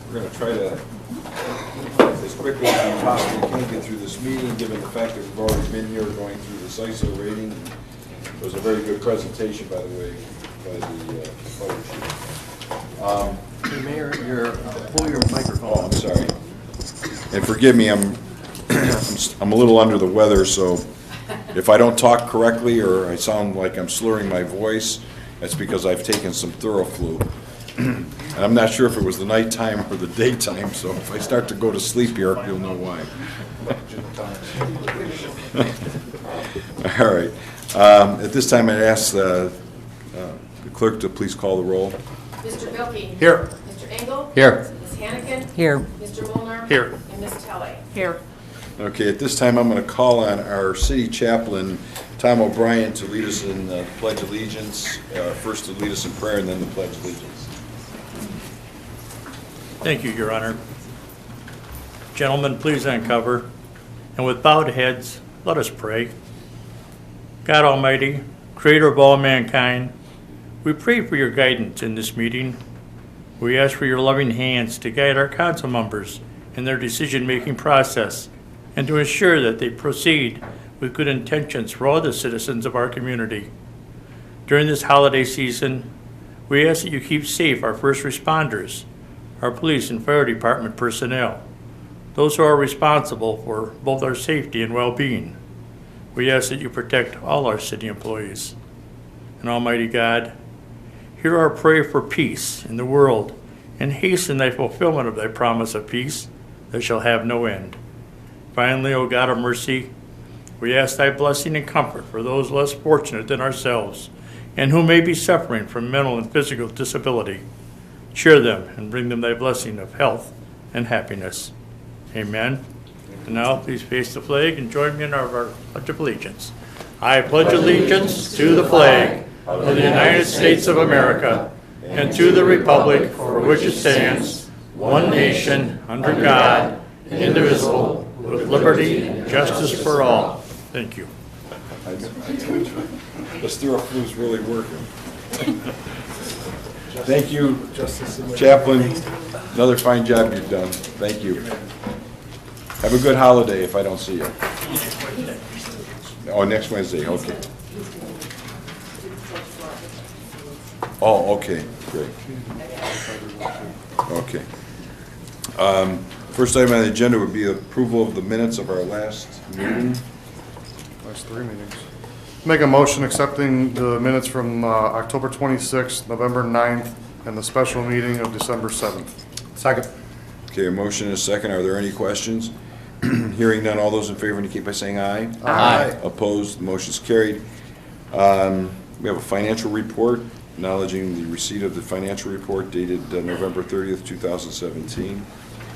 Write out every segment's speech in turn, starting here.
We're going to try to, as quickly as we possibly can, get through this meeting, given the fact that we've already been here going through this ISO rating. It was a very good presentation, by the way, by the fire chief. Mayor, pull your microphone. Oh, I'm sorry. And forgive me, I'm a little under the weather, so if I don't talk correctly or I sound like I'm slurring my voice, that's because I've taken some Theraflu. And I'm not sure if it was the nighttime or the daytime, so if I start to go to sleep here, you'll know why. All right. At this time, I'd ask the clerk to please call the roll. Mr. Bilkey. Here. Mr. Engel. Here. Ms. Hannigan. Here. Mr. Molnar. Here. And Ms. Telley. Here. Okay, at this time, I'm going to call on our city chaplain, Tom O'Brien, to lead us in the Pledge of Allegiance. First to lead us in prayer and then the Pledge of Allegiance. Thank you, Your Honor. Gentlemen, please uncover, and with bowed heads, let us pray. God Almighty, Creator of all mankind, we pray for your guidance in this meeting. We ask for your loving hands to guide our council members in their decision-making process and to ensure that they proceed with good intentions for all the citizens of our community. During this holiday season, we ask that you keep safe our first responders, our police and fire department personnel, those who are responsible for both our safety and well-being. We ask that you protect all our city employees. And Almighty God, hear our prayer for peace in the world and hasten thy fulfillment of thy promise of peace that shall have no end. Finally, O God of mercy, we ask thy blessing and comfort for those less fortunate than ourselves and who may be suffering from mental and physical disability. Cheer them and bring them thy blessing of health and happiness. Amen. And now please face the flag and join me in our Pledge of Allegiance. I pledge allegiance to the flag of the United States of America and to the republic for which it stands, one nation, under God, indivisible, with liberty and justice for all. Thank you. This Theraflu is really working. Thank you, Chaplain. Another fine job you've done. Thank you. Have a good holiday if I don't see you. Oh, next Wednesday, okay. Oh, okay, great. Okay. First item on the agenda would be approval of the minutes of our last meeting. Last 3 meetings. Make a motion accepting the minutes from October 26th, November 9th, and the special meeting of December 7th. Second. Okay, a motion and a second. Are there any questions? Hearing none, all those in favor indicate by saying aye. Aye. Opposed, the motion's carried. We have a financial report acknowledging the receipt of the financial report dated November 30th, 2017.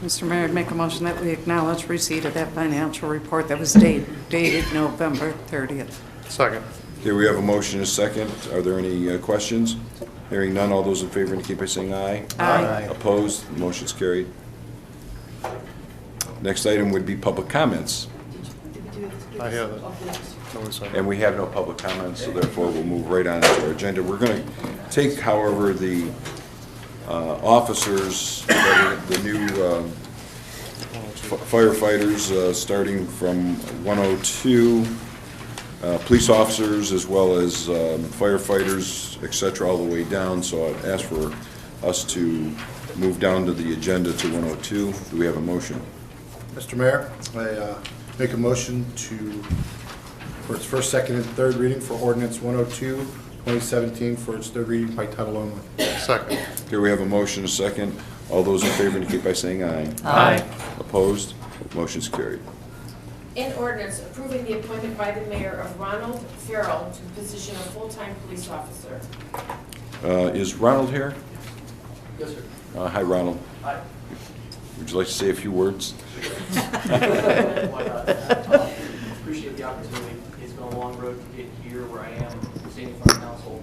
Mr. Mayor, I'd make a motion that we acknowledge receipt of that financial report that was dated November 30th. Second. Okay, we have a motion and a second. Are there any questions? Hearing none, all those in favor indicate by saying aye. Aye. Opposed, the motion's carried. Next item would be public comments. I have it. No, second. And we have no public comments, so therefore we'll move right on to our agenda. We're going to take, however, the officers, the new firefighters, starting from 102, police officers as well as firefighters, etc., all the way down. So I'd ask for us to move down to the agenda to 102. Do we have a motion? Mr. Mayor, I make a motion for its first, second, and third reading for ordinance 102, 2017 for its third reading by title only. Second. Here we have a motion, a second. All those in favor indicate by saying aye. Aye. Opposed? Motion's carried. In ordinance approving the appointment by the mayor of Ronald Farrell to the position of full-time police officer. Is Ronald here? Yes, sir. Hi, Ronald. Hi. Would you like to say a few words? Why not? Appreciate the opportunity. It's been a long road to get here where I am, standing in front of council.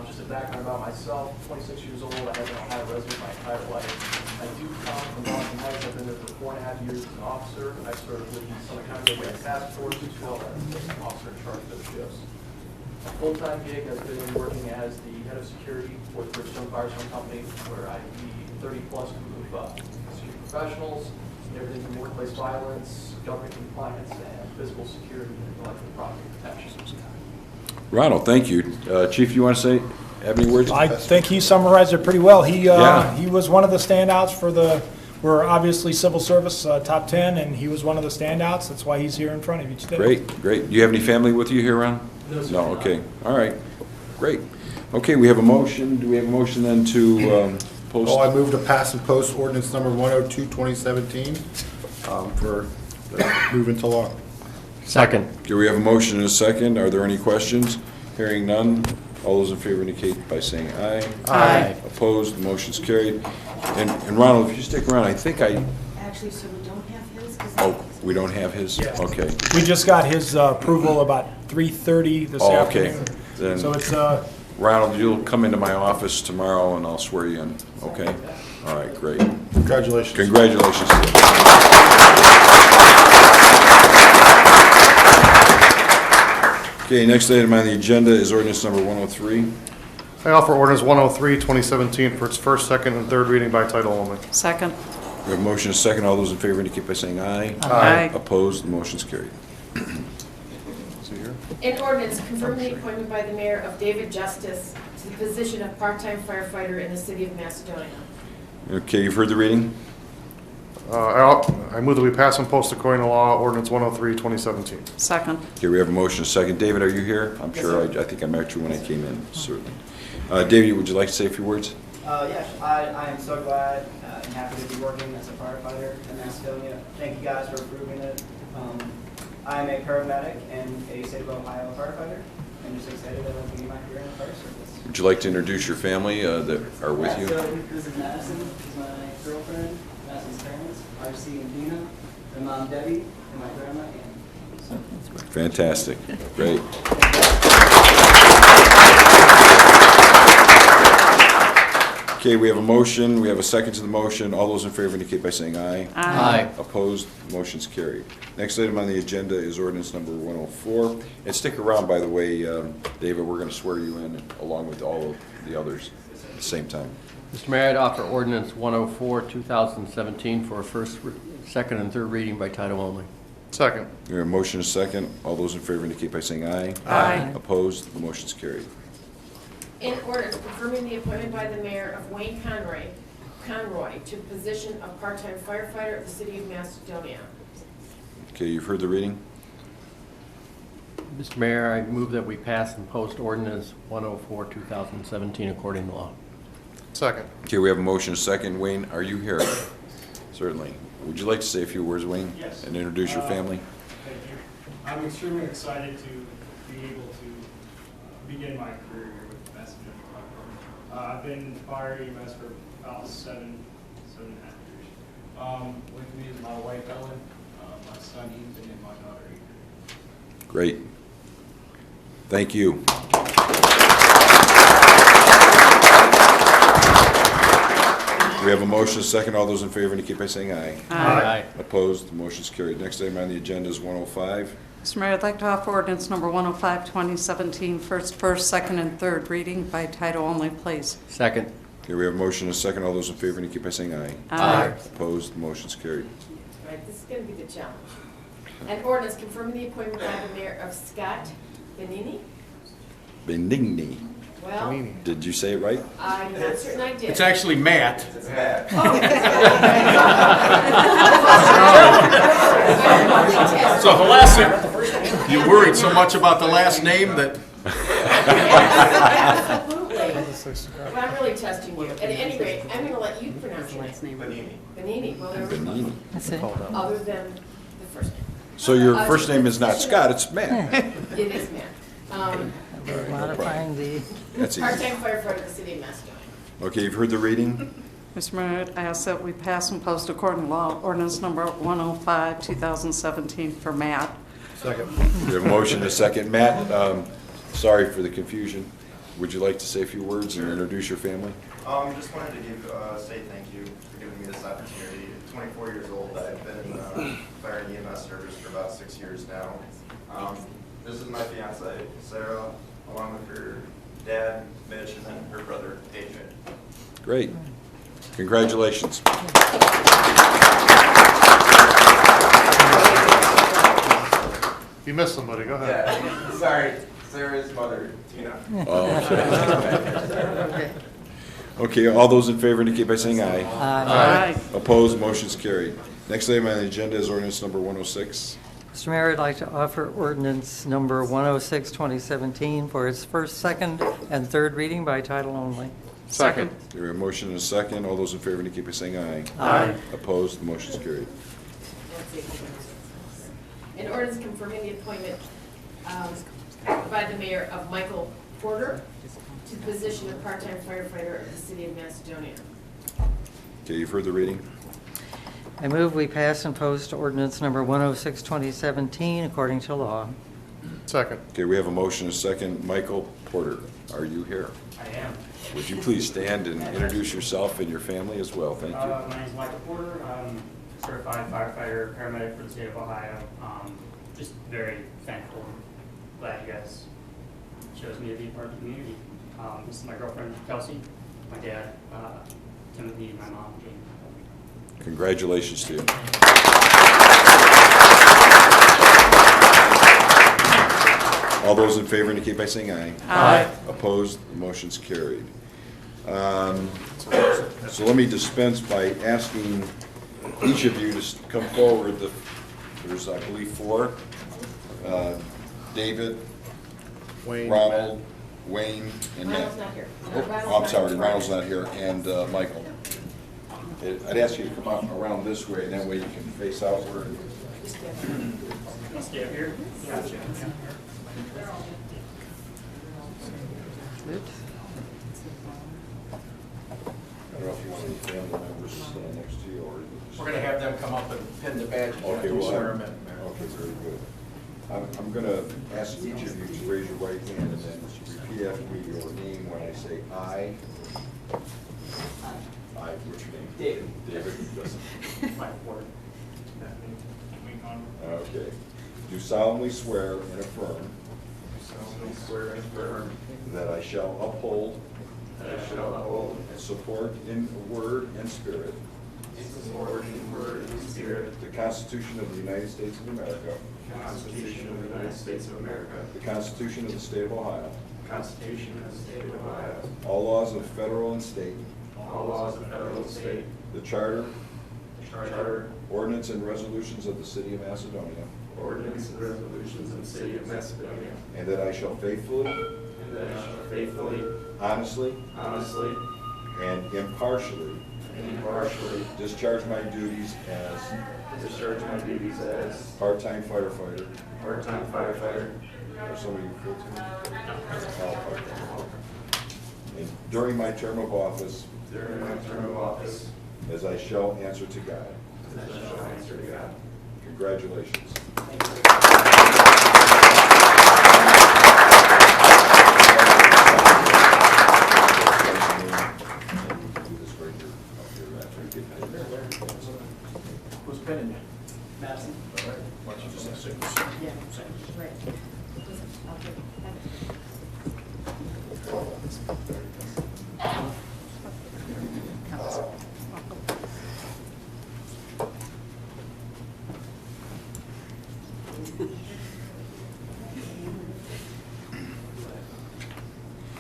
Just a background about myself, 26 years old. I have been an Ohio resident my entire life. I do come from Boston Heights. I've been there for 4.5 years as an officer. I served with the Summit County Area Task Force as well as an officer in charge of those shifts. A full-time gig has been working as the head of security for the Bridgestone Firestone Company, where I lead 30-plus group of senior professionals, everything from workplace violence, government compliance, and physical security and intellectual property protection. Ronald, thank you. Chief, you want to have any words? I think he summarized it pretty well. Yeah. He was one of the standouts we're obviously civil service top 10, and he was one of the standouts. That's why he's here in front of you today. Great, great. Do you have any family with you here, Ron? No, sir. No, okay. All right, great. Okay, we have a motion. Do we have a motion then to post? Oh, I move to pass and post ordinance number 102, 2017, for move into law. Second. Do we have a motion and a second? Are there any questions? Hearing none. All those in favor indicate by saying aye. Aye. Opposed, the motion's carried. And Ronald, if you stick around, I think Actually, so we don't have his? 'Cause oh, we don't have his? Yeah. Okay. We just got his approval about 3:30 this Oh, okay. afternoon. Then- So it's, Ronald, you'll come into my office tomorrow and I'll swear you in, okay? All right, great. Congratulations. Congratulations. Okay, next item on the agenda is ordinance number 103. I offer ordinance 103, 2017 for its first, second, and third reading by title only. Second. We have a motion and a second. All those in favor indicate by saying aye. Aye. Opposed, the motion's carried. See here? An ordinance confirming the appointment by the mayor of David Justice to the position of part-time firefighter in the city of Macedonia. Okay, you've heard the reading? I move that we pass and post according to law ordinance 103, 2017. Second. Okay, we have a motion and a second. David, are you here? I'm sure, I think I met you when I came in, certainly. David, would you like to say a few words? Yes, I am so glad and happy to be working as a firefighter in Macedonia. Thank you guys for approving it. I am a paramedic and a state of Ohio firefighter. I'm just excited to begin my career in the fire service. Would you like to introduce your family that are with Yeah, you? so this is Madison, this is my girlfriend, Madison's parents, RC and Dina, my mom Debbie, and my grandma Ann. Fantastic, great. Okay, we have a motion, we have a second to the motion. All those in favor indicate by saying aye. Aye. Opposed, motion's carried. Next item on the agenda is ordinance number 104. And stick around, by the way, David, we're going to swear you in along with all of the others at the same time. Mr. Mayor, I'd offer ordinance 104, 2017 for a first, second, and third reading by title only. Second. We have a motion and a second. All those in favor indicate by saying aye. Aye. Opposed, the motion's carried. In ordinance confirming the appointment by the mayor of Wayne Conroy to the position of part-time firefighter of the city of Macedonia. Okay, you've heard the reading? Mr. Mayor, I move that we pass and post ordinance 104, 2017 according to law. Second. Okay, we have a motion and a second. Wayne, are you here? Certainly. Would you like to say a few words, Wayne? Yes. And introduce your family? Thank you. I'm extremely excited to be able to begin my career here with the Macedonia Fire Department. I've been in fire EMS for about seven and a half years. With me is my wife Ellen, my son Ethan, and my daughter Adrian. Great. Thank you. We have a motion, a second. All those in favor indicate by saying aye. Aye. Opposed, the motion's carried. Next item on the agenda is 105. Mr. Mayor, I'd like to offer ordinance number 105, 2017, first, second, and third reading by title only, please. Second. Okay, we have a motion, a second. All those in favor indicate by saying aye. Aye. Opposed, the motion's carried. All right, this is going to be the challenge. An ordinance confirming the appointment by the mayor of Scott Benini. Benigni. Well, Did you say it right? I'm not certain I did. It's actually Matt. Oh. So the last name, you worried so much about the last name that, Absolutely. Well, I'm really testing you. At any rate, I'm going to let you pronounce your name. Benini. Well, there we go. Benini. Other than the first name. So your first name is not Scott, it's Matt. It is Matt. Modifying the... That's easy. Part-time firefighter of the city of Macedonia. Okay, you've heard the reading? Mr. Mayor, I ask that we pass and post according to law ordinance number 105, 2017 for Matt. Second. We have a motion, a second. Matt, sorry for the confusion. Would you like to say a few words and introduce your family? Just wanted to say thank you for giving me this opportunity. At 24 years old, I've been in fire and EMS service for about 6 years now. This is my fiance, Sarah, along with her dad, Mitch, and then her brother, AJ. Great. Congratulations. You missed somebody, go ahead. Yeah, sorry, Sarah's mother, Tina. Oh, okay. Okay, all those in favor indicate by saying aye. Aye. Opposed, motion's carried. Next item on the agenda is ordinance number 106. Mr. Mayor, I'd like to offer ordinance number 106, 2017 for its first, second, and third reading by title only. Second. There are a motion and a second. All those in favor indicate by saying aye. Aye. Opposed, the motion's carried. An ordinance confirming the appointment by the mayor of Michael Porter to the position of part-time firefighter of the city of Macedonia. Okay, you've heard the reading. I move we pass and post ordinance number 106, 2017 according to law. Second. Okay, we have a motion and a second. Michael Porter, are you here? I am. Would you please stand and introduce yourself and your family as well? Thank you. My name is Michael Porter. I'm a certified firefighter, paramedic for the state of Ohio. Just very thankful and glad you guys chose me to be part of the community. This is my girlfriend, Kelsey, my dad, Timothy, and my mom, Jane. Congratulations to you. All those in favor indicate by saying aye. Aye. Opposed, the motion's carried. So let me dispense by asking each of you to come forward. There's, I believe, 4. David, Wayne. Ronald, Wayne, and Matt. Ronald's not here. Oh, I'm sorry, Ronald's not here, and Michael. I'd ask you to come out around this way, and that way you can face outward. Stay up here. Gotcha. I don't know if you want any family members to stand next to you, or you just... We're going to have them come up and pin the badge. Okay, well, Swear 'em in. okay, very good. I'm going to ask each of you to raise your right hand and then repeat after me your name when I say I. I, what's your name? David. David, yes. Michael Porter. Wayne Conner. Okay. Do solemnly swear and affirm solemnly swear and affirm that I shall uphold that I shall uphold and support in word and spirit and support in word and spirit the Constitution of the United States of America, the Constitution of the United States of America, the Constitution of the State of Ohio, the Constitution of the State of Ohio, all laws of federal and state, all laws of federal and state, the charter, charter, ordinance, and resolutions of the City of Macedonia, ordinance, and resolutions of the City of Macedonia, and that I shall faithfully, and that I shall faithfully, honestly, honestly, and impartially and impartially discharge my duties as discharge my duties as part-time firefighter. part-time firefighter Or somebody full-time? All part-time. And during my term of office, during my term of office, as I shall answer to God. as I shall answer to God. Congratulations. Who's pinning you? Madison. Why don't you just have signature? Yeah, right. I'll give it.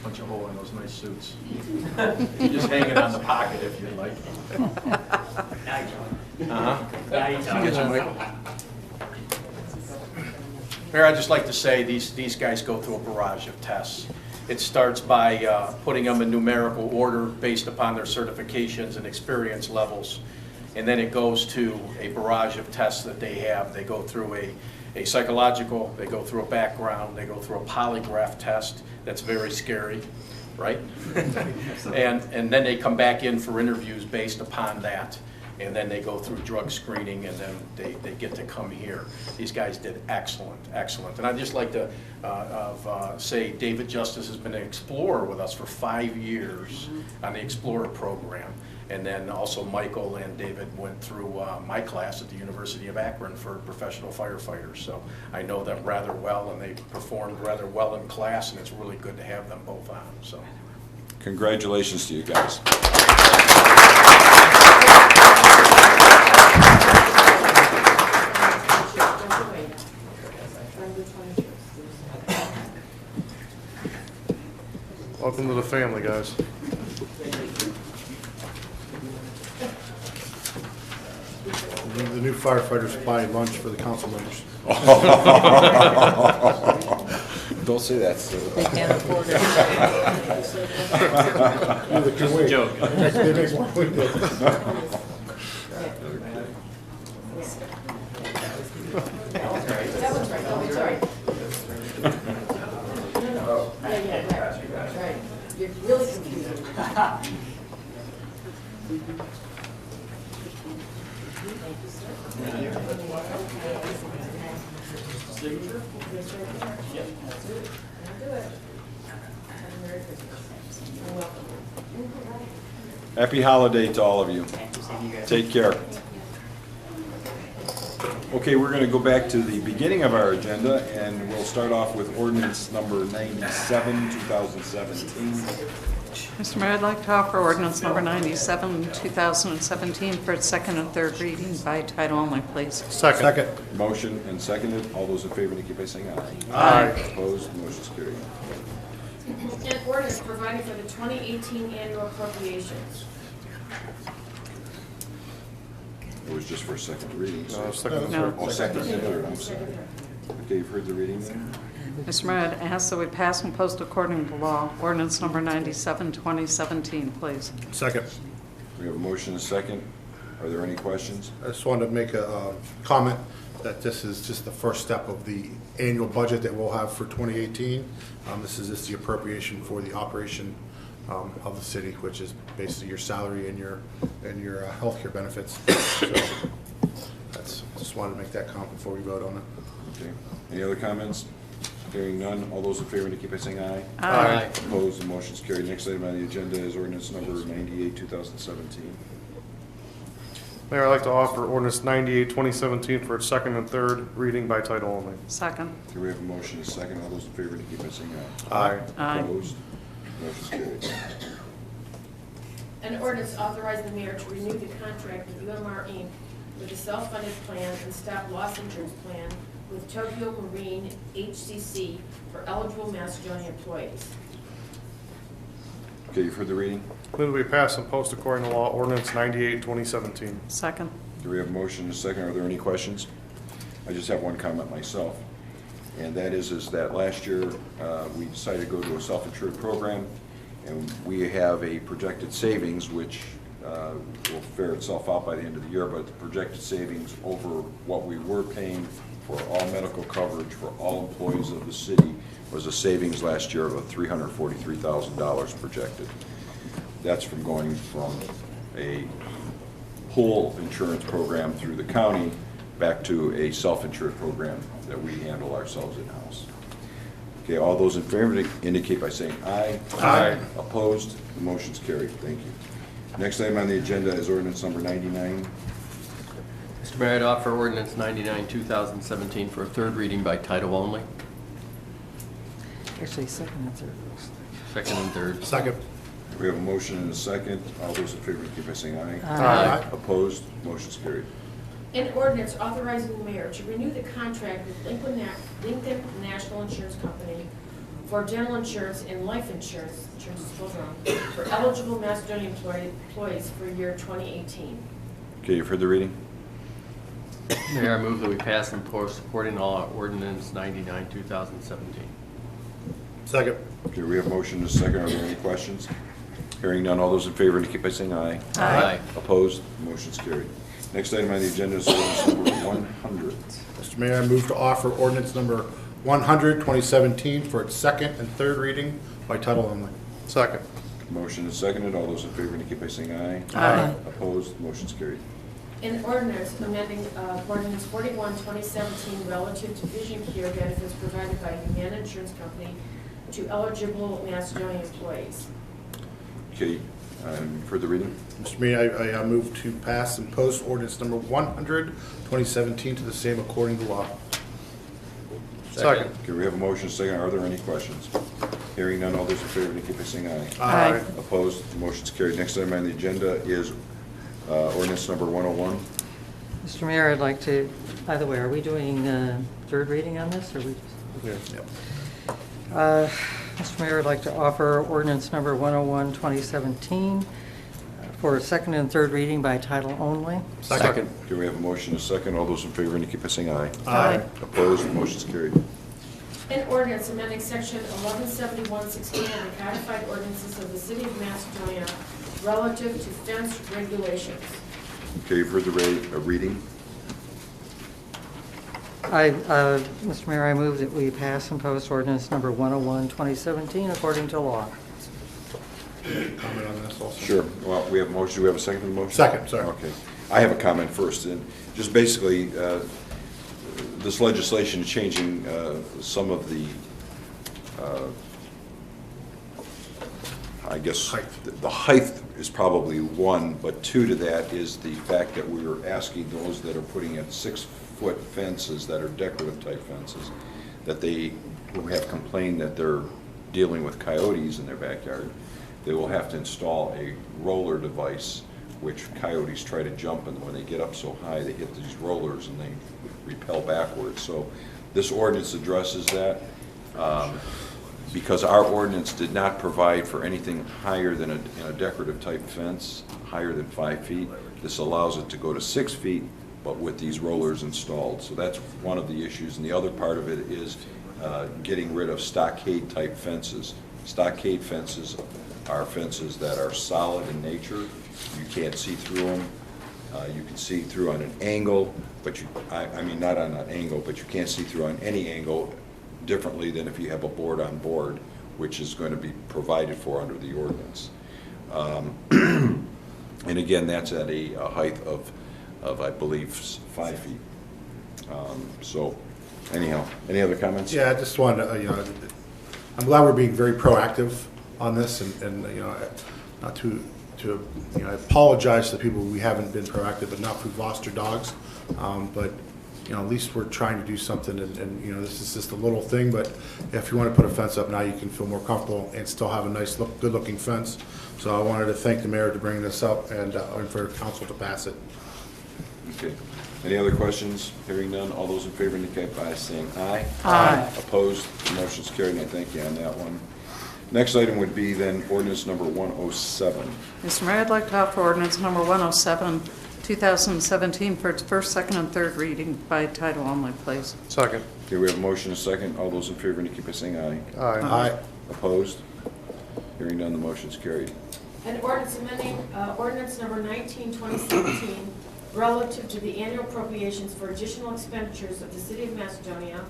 Punch a hole in those nice suits. Just hang it on the pocket if you'd like. Now you tell me. Uh-huh. Now you tell me. Get you, Michael. Mayor, I'd just like to say these guys go through a barrage of tests. It starts by putting them in numerical order based upon their certifications and experience levels. And then it goes to a barrage of tests that they have. They go through a psychological, they go through a background, they go through a polygraph test that's very scary, right? and then they come back in for interviews based upon that. And then they go through drug screening, and then they get to come here. These guys did excellent, excellent. And I'd just like to say David Justice has been an Explorer with us for 5 years on the Explorer program. And then also Michael and David went through my class at the University of Akron for professional firefighters. So I know them rather well, and they performed rather well in class, and it's really good to have them both on. So Congratulations to you guys. The new firefighters buy lunch for the council members. Don't say that, Sue. They can't afford it. Just a joke. They make more than we do. That one's right, no, it's all right. Right. You're really confusing. Signature? Yep. Do it. Merry Christmas. You're welcome. Happy holiday to all of you. Take care. Okay, we're going to go back to the beginning of our agenda, and we'll start off with ordinance number 97, 2017. Mr. Mayor, I'd like to offer ordinance number 97, 2017 for its second and third reading by title only, please. Second. Motion and seconded. All those in favor indicate by saying aye. Aye. Opposed, motion's carried. An ordinance providing for the 2018 annual appropriations. It was just for a second reading. so- Second and No. third. Oh, second and third, I'm sorry. Okay, you've heard the reading then? Mr. Mayor, I'd ask that we pass and post according to law ordinance number 97, 2017, please. Second. We have a motion and a second. Are there any questions? I just wanted to make a comment that this is just the first step of the annual budget that we'll have for 2018. This is just the appropriation for the operation of the city, which is basically your salary and your healthcare benefits. So just wanted to make that comment before we vote on it. Okay. Any other comments? Hearing none. All those in favor indicate by saying aye. Aye. Opposed, the motion's carried. Next item on the agenda is ordinance number 98, 2017. Mayor, I'd like to offer ordinance 98, 2017 for its second and third reading by title only. Second. Okay, we have a motion and a second. All those in favor indicate by saying aye. Aye. Aye. Opposed, motion's carried. An ordinance authorizing the mayor to renew the contract with UMR Inc. with a self-funded plan and stop loss insurance plan with Tokyo Marine HCC for eligible Macedonia employees. Okay, you've heard the reading. Move that we pass and post according to law ordinance 98, 2017. Second. Do we have a motion and a second? Are there any questions? I just have one comment myself, and that is that last year, we decided to go to a self-insured program, and we have a projected savings, which will fare itself out by the end of the year, but the projected savings over what we were paying for all medical coverage for all employees of the city was a savings last year of $343,000 projected. That's from going from a whole insurance program through the county back to a self-insured program that we handle ourselves in-house. Okay, all those in favor indicate by saying aye. Aye. Opposed? The motion's carried. Thank you. Next item on the agenda is ordinance number 99. Mr. Mayor, I'd offer ordinance 99, 2017 for a third reading by title only. Actually, second and third. Second and third. Second. We have a motion and a second. All those in favor indicate by saying aye. Aye. Opposed? Motion's carried. An ordinance authorizing the mayor to renew the contract with Lincoln National Insurance Company for general insurance and life insurance is spelled wrong, for eligible Macedonia employees for year 2018. Okay, you've heard the reading. Mayor, I move that we pass and post according to law ordinance 99, 2017. Second. Okay, we have a motion and a second. Are there any questions? Hearing none. All those in favor indicate by saying aye. Aye. Opposed? Motion's carried. Next item on the agenda is ordinance number 100. Mr. Mayor, I move to offer ordinance number 100, 2017 for its second and third reading by title only. Second. Motion is seconded. All those in favor indicate by saying aye. Aye. Opposed? Motion's carried. An ordinance amending ordinance 41, 2017 relative to vision care benefits provided by Humana Insurance Company to eligible Macedonia employees. Okay, for the reading. Mr. Mayor, I move to pass and post ordinance number 100, 2017 to the same according to law. Second. Okay, we have a motion, second. Are there any questions? Hearing none, all those in favor indicate by saying aye. Aye. Opposed? The motion's carried. Next item on the agenda is ordinance number 101. Mr. Mayor, I'd like to, by the way, are we doing third reading on this, or we just? Yeah. Mr. Mayor, I'd like to offer ordinance number 101, 2017 for second and third reading by title only. Second. Okay, we have a motion and a second. All those in favor indicate by saying aye. Aye. Opposed, motion's carried. An ordinance amending section 117116 of the codified ordinances of the city of Macedonia relative to fence regulations. Okay, you've heard the reading. Mr. Mayor, I move that we pass and post ordinance number 101, 2017, according to law. Comment on this also? Sure. Well, we have a motion. Do we have a second to the motion? Second, sorry. Okay. I have a comment first. And just basically, this legislation is changing some of the, I guess, Height. the height is probably one, but two to that is the fact that we were asking those that are putting in 6-foot fences that are decorative type fences, that they who have complained that they're dealing with coyotes in their backyard, they will have to install a roller device which coyotes try to jump, and when they get up so high, they hit these rollers and they repel backwards. So this ordinance addresses that. Because our ordinance did not provide for anything higher than a decorative type fence, higher than 5 feet. This allows it to go to 6 feet, but with these rollers installed. So that's one of the issues. And the other part of it is getting rid of stockade type fences. Stockade fences are fences that are solid in nature. You can't see through them. You can see through on an angle, but I mean not on an angle, but you can't see through on any angle differently than if you have a board on board, which is going to be provided for under the ordinance. And again, that's at a height of I believe 5 feet. So anyhow, any other comments? Yeah, I just wanted to, I'm glad we're being very proactive on this, and not to I apologize to the people we haven't been proactive enough who've lost their dogs, but at least we're trying to do something, and this is just a little thing, but if you want to put a fence up now, you can feel more comfortable and still have a nice, good-looking fence. So I wanted to thank the mayor to bring this up and for council to pass it. Okay. Any other questions? Hearing none, all those in favor indicate by saying aye. Aye. Opposed, motion's carried, and I thank you on that one. Next item would be then ordinance number 107. Mr. Mayor, I'd like to offer ordinance number 107, 2017 for its first, second, and third reading by title only, please. Second. Okay, we have a motion and a second. All those in favor indicate by saying aye. Aye. Aye. Opposed? Hearing none, the motion's carried. An ordinance amending ordinance number 19, 2017, relative to the annual appropriations for additional expenditures of the city of Macedonia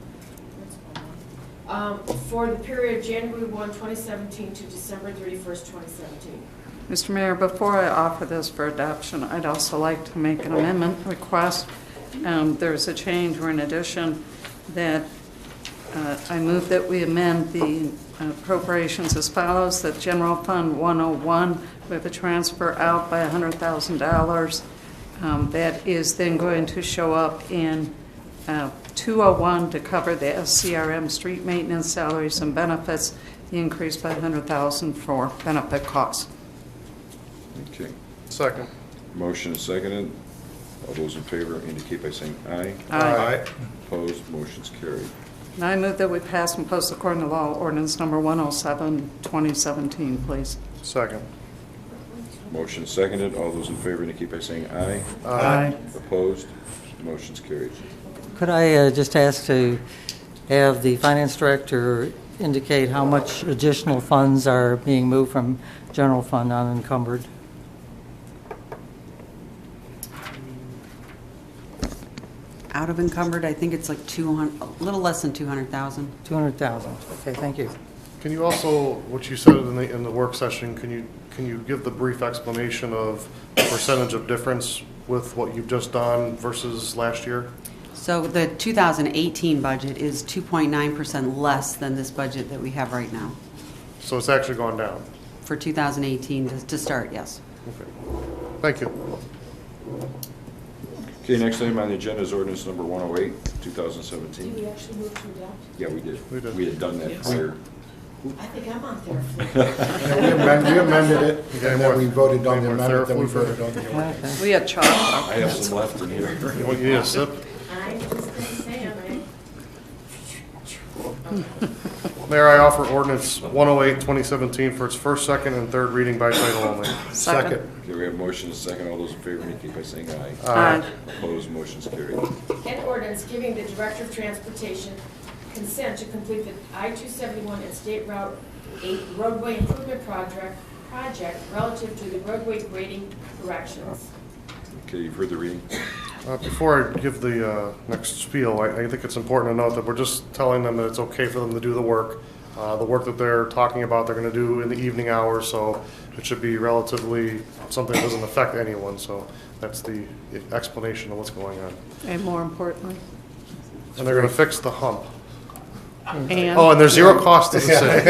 for the period January 1, 2017 to December 31st, 2017. Mr. Mayor, before I offer this for adoption, I'd also like to make an amendment request. There's a change or an addition that I move that we amend the appropriations as follows: that General Fund 101, we have a transfer out by $100,000. That is then going to show up in 201 to cover the SCRM street maintenance, salaries, and benefits, the increase by $100,000 for benefit costs. Okay. Second. Motion is seconded. All those in favor indicate by saying aye. Aye. Opposed, motion's carried. And I move that we pass and post according to law ordinance number 107, 2017, please. Second. Motion is seconded. All those in favor indicate by saying aye. Aye. Opposed, motion's carried. Could I just ask to have the finance director indicate how much additional funds are being moved from general fund unencumbered? Out of encumbered, I think it's like 200, a little less than 200,000. 200,000. Okay, thank you. Can you also, what you said in the work session, can you give the brief explanation of the percentage of difference with what you've just done versus last year? So the 2018 budget is 2.9% less than this budget that we have right now. So it's actually gone down? For 2018 to start, yes. Okay. Thank you. Okay, next item on the agenda is ordinance number 108, Did 2017. we actually move to adopt? Yeah, we did. We did. We had done that prior. I think I'm on there. We amended it, and then we voted on the Any more amendment, then we Theraflu? voted on the ordinance. Okay. We had chocolate. I have some left in here. You need a sip? I'm just saying, Mayor, I offer ordinance 108, 2017 for its first, second, and third reading by title only. Second. Okay, we have a motion and a second. All those in favor indicate by saying aye. Aye. Opposed, motion's carried. An ordinance giving the Director of Transportation consent to complete the I-271 and State Route 8 roadway improvement project relative to the roadway grading corrections. Okay, you've heard the reading. Before I give the next spiel, I think it's important to note that we're just telling them that it's okay for them to do the work. The work that they're talking about, they're going to do in the evening hours, so it should be relatively something that doesn't affect anyone. So that's the explanation of what's going on. And more importantly. And they're going to fix the hump. And Oh, and there's zero cost to the city.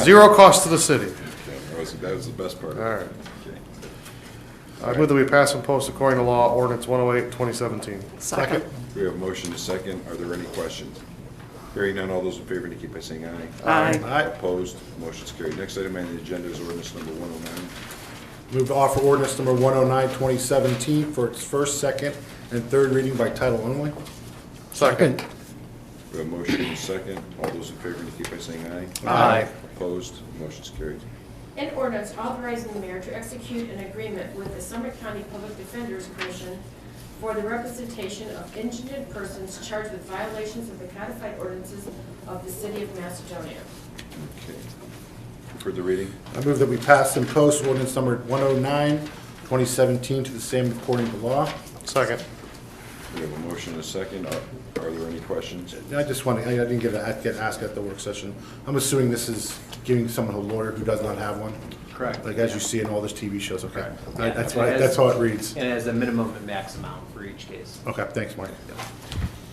Zero cost to the city. Okay, that was the best part. All right. Okay. I move that we pass and post according to law ordinance 108, 2017. second. We have a motion and a second. Are there any questions? Hearing none, all those in favor indicate by saying aye. Aye. Opposed, motion's carried. Next item on the agenda is ordinance number 109. Move to offer ordinance number 109, 2017 for its first, second, and third reading by title only. Second. We have a motion and a second. All those in favor indicate by saying aye. Aye. Opposed, motion's carried. An ordinance authorizing the mayor to execute an agreement with the Summit County Public Defender's Commission for the representation of indigent persons charged with violations of the codified ordinances of the city of Macedonia. Okay. You've heard the reading. I move that we pass and post ordinance number 109, 2017 to the same according to law. Second. We have a motion and a second. Are there any questions? I just want to, I didn't get asked at the work session. I'm assuming this is giving someone a lawyer who does not have one? Correct. Like as you see in all those TV shows, okay. Yeah, That's and right, as- that's how it reads. And as a minimum and max amount for each case. Okay, thanks, Mike.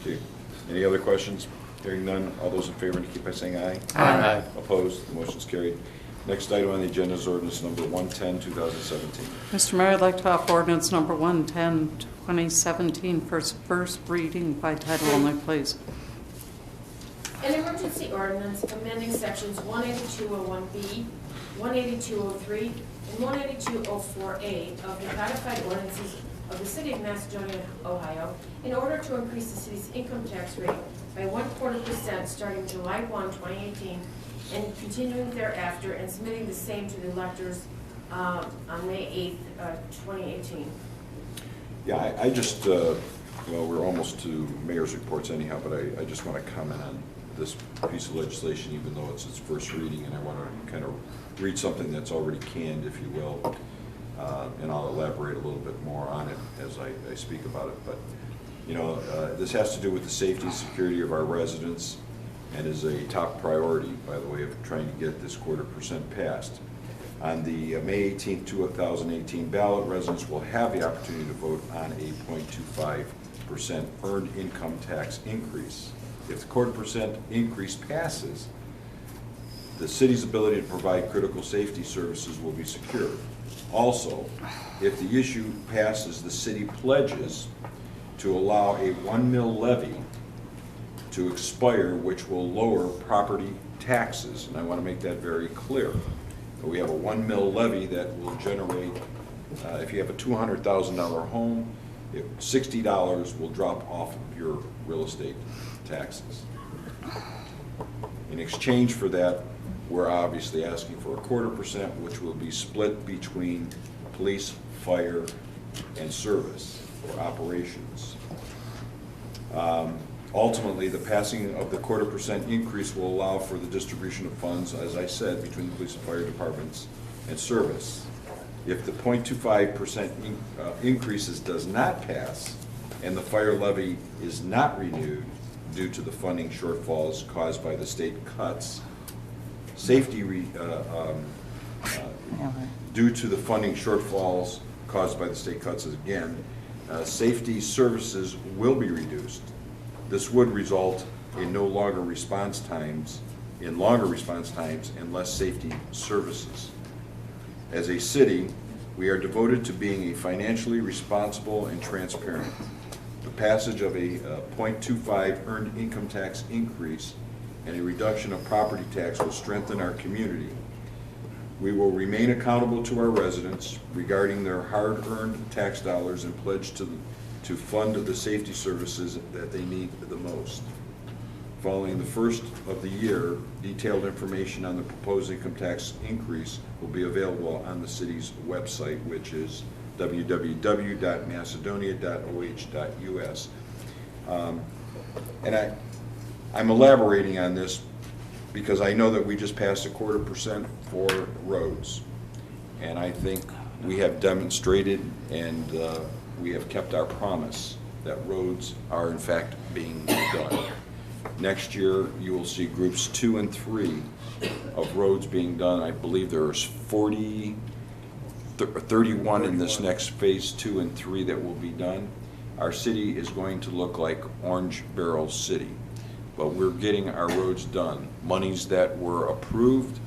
Okay. Any other questions? Hearing none, all those in favor indicate by saying aye. Aye. Opposed, the motion's carried. Next item on the agenda is ordinance number 110, 2017. Mr. Mayor, I'd like to offer ordinance number 110, 2017 for its first reading by title only, please. An emergency ordinance amending sections 18201B, 18203, and 18204A of the codified ordinances of the city of Macedonia, Ohio, in order to increase the city's income tax rate by 1/4% starting July 1, 2018, and continuing thereafter, and submitting the same to the electors on May 8th, 2018. Yeah, I just, well, we're almost to mayor's reports anyhow, but I just want to comment on this piece of legislation, even though it's its first reading, and I want to kind of read something that's already canned, if you will, and I'll elaborate a little bit more on it as I speak about it. But, you know, this has to do with the safety and security of our residents, and is a top priority, by the way, of trying to get this 1/4% passed. On the May 18, 2018 ballot, residents will have the opportunity to vote on a 0.25% earned income tax increase. If the 1/4% increase passes, the city's ability to provide critical safety services will be secured. Also, if the issue passes, the city pledges to allow a 1 mil levy to expire, which will lower property taxes, and I want to make that very clear. We have a 1 mil levy that will generate, if you have a $200,000 home, $60 will drop off of your real estate taxes. In exchange for that, we're obviously asking for a 1/4%, which will be split between police, fire, and service or operations. Ultimately, the passing of the 1/4% increase will allow for the distribution of funds, as I said, between the police and fire departments and service. If the 0.25% increases does not pass and the fire levy is not renewed due to the funding shortfalls caused by the state cuts, due to the funding shortfalls caused by the state cuts again, safety services will be reduced. This would result in longer response times and less safety services. As a city, we are devoted to being a financially responsible and transparent. The passage of a 0.25 earned income tax increase and a reduction of property tax will strengthen our community. We will remain accountable to our residents regarding their hard-earned tax dollars and pledge to fund the safety services that they need the most. following the first of the year, detailed information on the proposed income tax increase will be available on the city's website, which is www.macedonia.oh.us. And I'm elaborating on this because I know that we just passed 0.25% for roads. And I think we have demonstrated and we have kept our promise that roads are in fact being done. Next year, you will see groups 2 and 3 of roads being done. I believe there's 31 in this next phase 2 and 3 that will be done. Our city is going to look like Orange Barrel City, but we're getting our roads done. Monies that were approved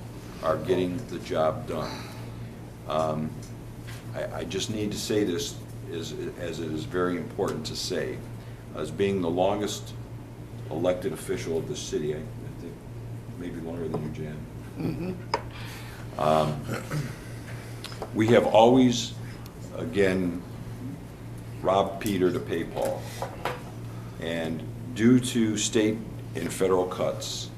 are getting the job done. I just need to say this as it is very important to say. As being the longest elected official of the city, I think maybe longer than you, Jan. We have always, again, robbed Peter to pay Paul. And due to state and federal cuts,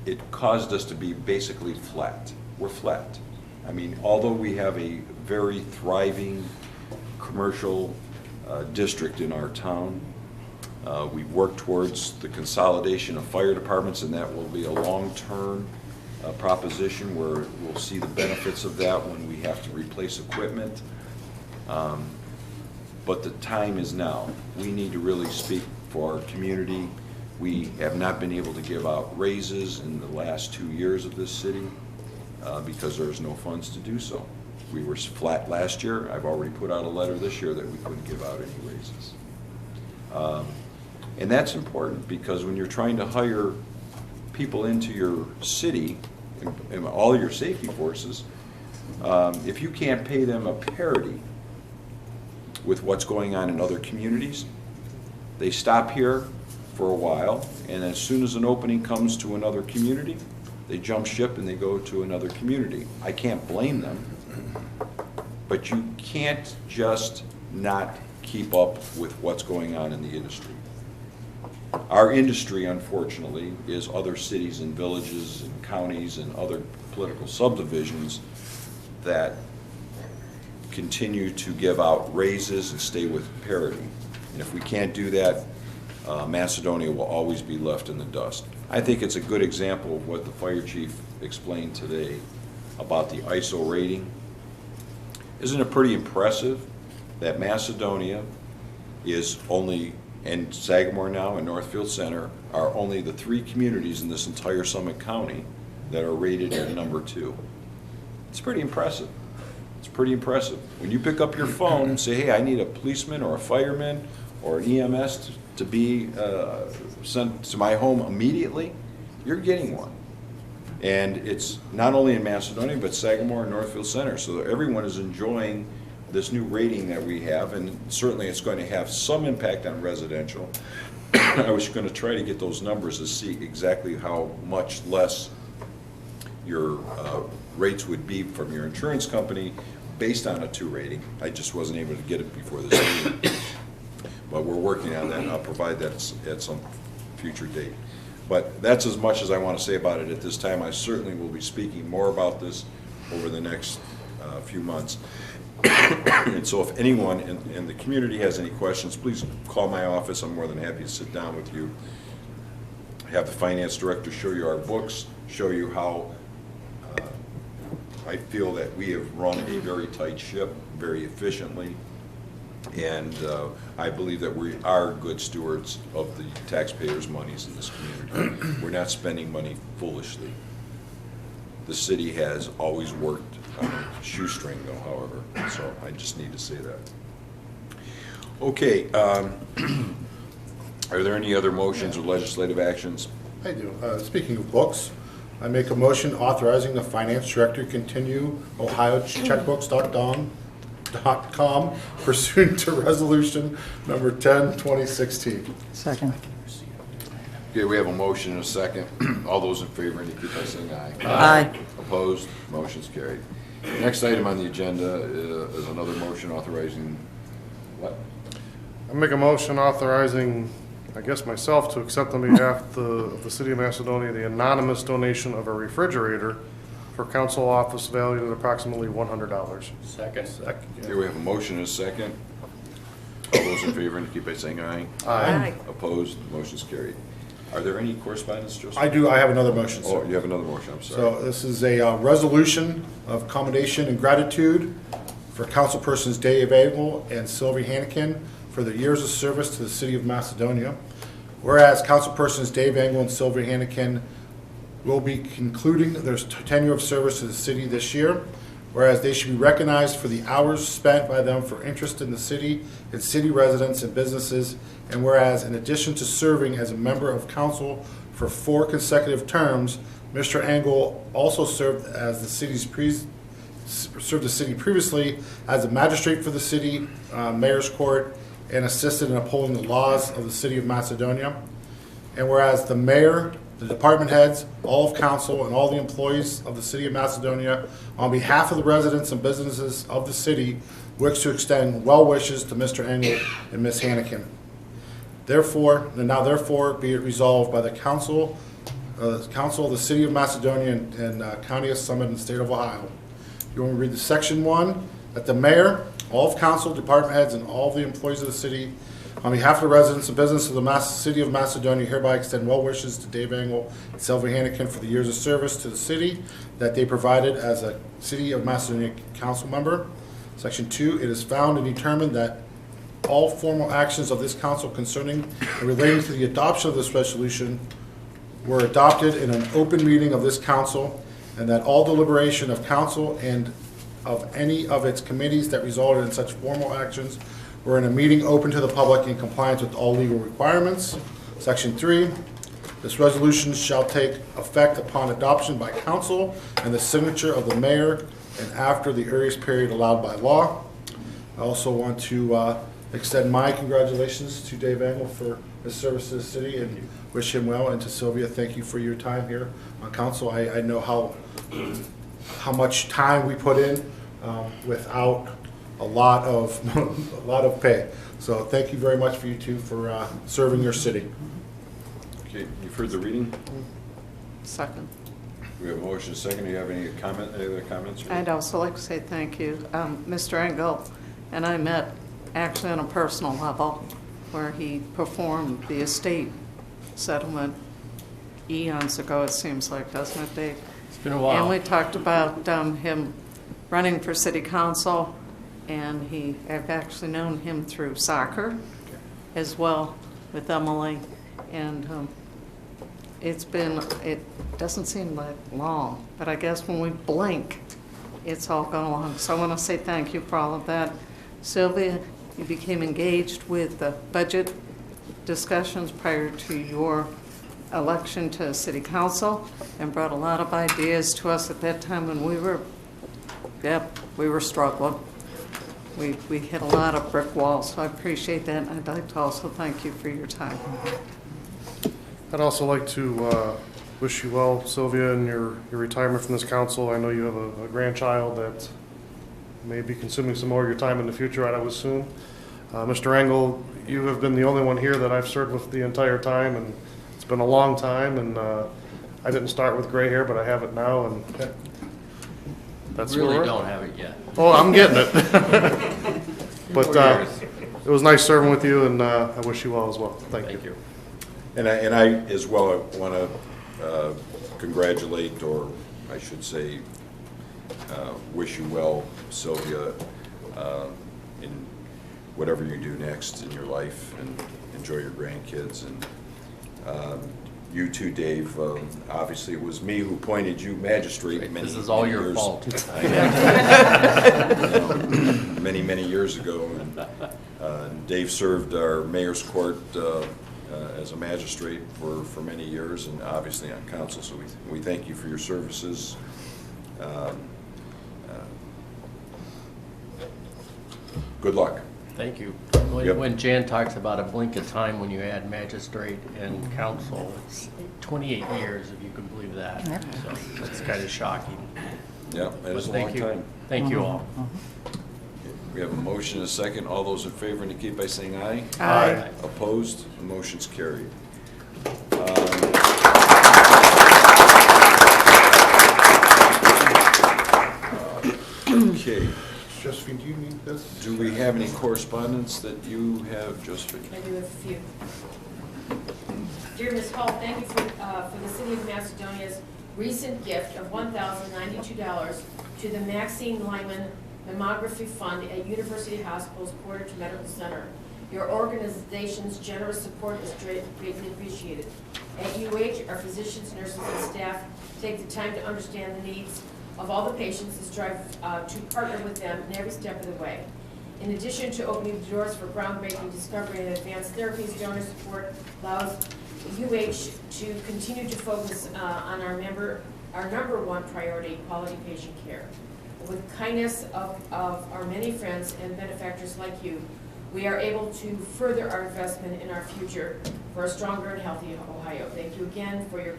it caused us to be basically flat. We're flat. I mean, although we have a very thriving commercial district in our town, we've worked towards the consolidation of fire departments, and that will be a long-term proposition where we'll see the benefits of that when we have to replace equipment. But the time is now. We need to really speak for our community. We have not been able to give out raises in the last 2 years of this city because there's no funds to do so. We were flat last year. I've already put out a letter this year that we couldn't give out any raises. And that's important because when you're trying to hire people into your city and all your safety forces, if you can't pay them a parity with what's going on in other communities, they stop here for a while, and as soon as an opening comes to another community, they jump ship and they go to another community. I can't blame them, but you can't just not keep up with what's going on in the industry. Our industry, unfortunately, is other cities and villages and counties and other political subdivisions that continue to give out raises and stay with parity. And if we can't do that, Macedonia will always be left in the dust. I think it's a good example of what the fire chief explained today about the ISO rating. Isn't it pretty impressive that Macedonia is only, and Sagamore now and Northfield Center are only the 3 communities in this entire Summit County that are rated at number 2. It's pretty impressive. It's pretty impressive. When you pick up your phone and say, hey, I need a policeman or a fireman or an EMS to be sent to my home immediately, you're getting one. And it's not only in Macedonia, but Sagamore and Northfield Center. So everyone is enjoying this new rating that we have, and certainly it's going to have some impact on residential. I was going to try to get those numbers to see exactly how much less your rates would be from your insurance company based on a 2 rating. I just wasn't able to get it before this meeting. But we're working on that, and I'll provide that at some future date. But that's as much as I want to say about it at this time. I certainly will be speaking more about this over the next few months. And so if anyone in the community has any questions, please call my office. I'm more than happy to sit down with you, have the finance director show you our books, show you how I feel that we have run a very tight ship, very efficiently, and I believe that we are good stewards of the taxpayers' monies in this community. We're not spending money foolishly. The city has always worked on a shoestring, though, however, so I just need to say that. Okay, are there any other motions or legislative actions? I do. Speaking of books, I make a motion authorizing the finance director to continue ohiocheckbooks.com pursuant to resolution number 10, 2016. Second. Okay, we have a motion and a second. All those in favor indicate by saying aye. Aye. Opposed? Motion's carried. Next item on the agenda is another motion authorizing what? I make a motion authorizing I guess myself, to accept on behalf of the City of Macedonia the anonymous donation of a refrigerator for council office valued at approximately $100. Second. Here we have a motion and a second. All those in favor indicate by saying aye. Aye. Opposed, motion's carried. Are there any correspondence, Joseph? I do, I have another motion, sir. Oh, you have another motion, I'm sorry. So this is a resolution of commendation and gratitude for Councilpersons Dave Abel and Sylvie Hannikin for their years of service to the City of Macedonia. Whereas Councilpersons Dave Engel and Sylvie Hannikin will be concluding their tenure of service to the city this year, whereas they should be recognized for the hours spent by them for interest in the city and city residents and businesses, and whereas in addition to serving as a member of council for 4 consecutive terms, Mr. Engel also served as the city's served the city previously as a magistrate for the city, mayor's court, and assisted in upholding the laws of the city of Macedonia. And whereas the mayor, the department heads, all of council, and all the employees of the city of Macedonia, on behalf of the residents and businesses of the city, wish to extend well wishes to Mr. Engel and Ms. Hannikin. Therefore, be it resolved by the council of the city of Macedonia and County of Summit and State of Ohio. You want me to read the section 1? That the mayor, all of council, department heads, and all of the employees of the city, on behalf of the residents and business of the city of Macedonia, hereby extend well wishes to Dave Engel and Sylvie Hannikin for the years of service to the city that they provided as a City of Macedonia council member. Section 2, it is found and determined that all formal actions of this council concerning and relating to the adoption of this resolution were adopted in an open meeting of this council, and that all deliberation of council and of any of its committees that resulted in such formal actions were in a meeting open to the public in compliance with all legal requirements. Section 3, this resolution shall take effect upon adoption by council and the signature of the mayor and after the earliest period allowed by law. I also want to extend my congratulations to Dave Engel for his service to the city and wish him well, and to Sylvia, thank you for your time here on council. I know how much time we put in without a lot of pay. So thank you very much for you two for serving your city. Okay, you've heard the reading. Second. We have a motion, second. Do you have any other comments? I'd also like to say thank you. Mr. Engel and I met actually on a personal level where he performed the estate settlement eons ago, it seems like, doesn't it, Dave? It's been a while. And we talked about him running for city council, and I've actually known him through soccer as well with Emily, and it doesn't seem like long, but I guess when we blink, it's all gone along. So I want to say thank you for all of that. Sylvia, you became engaged with the budget discussions prior to your election to city council and brought a lot of ideas to us at that time when we were struggling. We hit a lot of brick walls, so I appreciate that, and I'd like to also thank you for your time. I'd also like to wish you well, Sylvia, in your retirement from this council. I know you have a grandchild that may be consuming some more of your time in the future, I would assume. Mr. Engel, you have been the only one here that I've served with the entire time, and it's been a long time, and I didn't start with gray hair, but I have it now, and that's Really where we're don't have it yet. Oh, I'm getting it. But it was nice serving with you, and I wish you well as well. Thank you. And I as well want to congratulate, or I should say, wish you well, Sylvia, in whatever you do next in your life, and enjoy your grandkids. And you too, Dave. Obviously, it was me who appointed you magistrate. This is all your fault. Many years ago. And Dave served our mayor's court as a magistrate for many years, and obviously on council. So we thank you for your services. Good luck. Thank you. When Jan talks about a blink of time when you add magistrate and council, it's 28 years, if you can believe that. Yep. So it's kind of shocking. Yeah, that is a long time. Thank you all. We have a motion and a second. All those in favor indicate by saying aye. Aye. Opposed? The motion's carried. Okay. Josephine, do you need this? Do we have any correspondence that you have, Josephine? I do have a few. Dear Ms. Hall, thank you for the City of Macedonia's recent gift of $1,092 to the Maxine Lyman Mammography Fund at University Hospital's Portage Medical Center. Your organization's generous support is greatly appreciated. At UH, our physicians, nurses, and staff take the time to understand the needs of all the patients and strive to partner with them in every step of the way. In addition to opening the doors for groundbreaking discovery and advanced therapies, donor support allows UH to continue to focus on our number one priority, quality patient care. With kindness of our many friends and benefactors like you, we are able to further our investment in our future for a stronger and healthy Ohio. Thank you again for your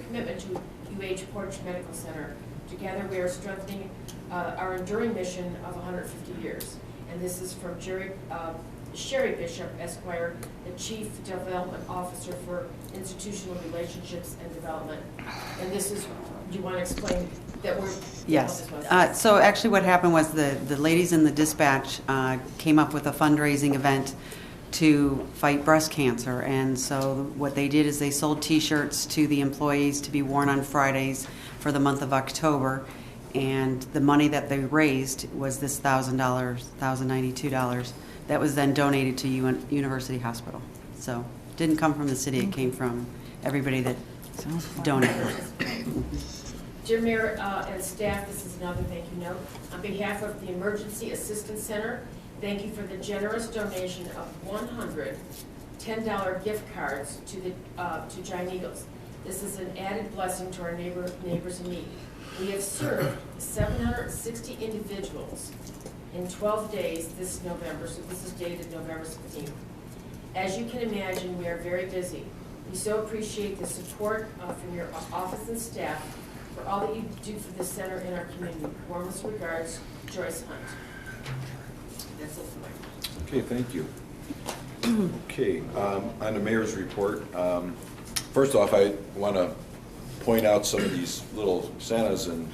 commitment to UH Portage Medical Center. Together we are strengthening our enduring mission of 150 years. And this is from Sherry Bishop, Esquire, the Chief Development Officer for Institutional Relationships and Development. And this is, do you want to explain that we're... Yes. So actually what happened was the ladies in the dispatch came up with a fundraising event to fight breast cancer. And so what they did is they sold T-shirts to the employees to be worn on Fridays for the month of October. And the money that they raised was this $1,092. That was then donated to University Hospital. So it didn't come from the city, it came from everybody that donated. Dear Mayor and staff, this is another thank you note. On behalf of the Emergency Assistance Center, thank you for the generous donation of 100 $10 gift cards to Giant Eagles. This is an added blessing to our neighbors in need. We have served 760 individuals in 12 days this November, so this is dated November 16th. As you can imagine, we are very busy. We so appreciate the support from your office and staff for all that you do for the center in our community. Warmest regards, Joyce Hunt. That's it for my... Okay, thank you. Okay, on the mayor's report, first off, I want to point out some of these little Santas, and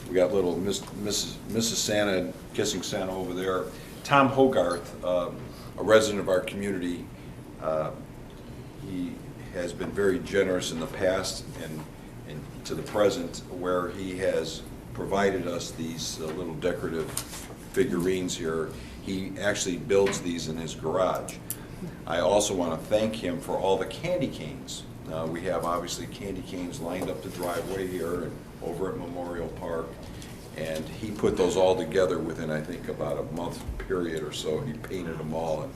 we got little Mrs. Santa kissing Santa over there. Tom Hogarth, a resident of our community, he has been very generous in the past and to the present, where he has provided us these little decorative figurines here. He actually builds these in his garage. I also want to thank him for all the candy canes. We have obviously candy canes lined up the driveway here and over at Memorial Park, and he put those all together within, I think, about a month period or so. He painted them all, and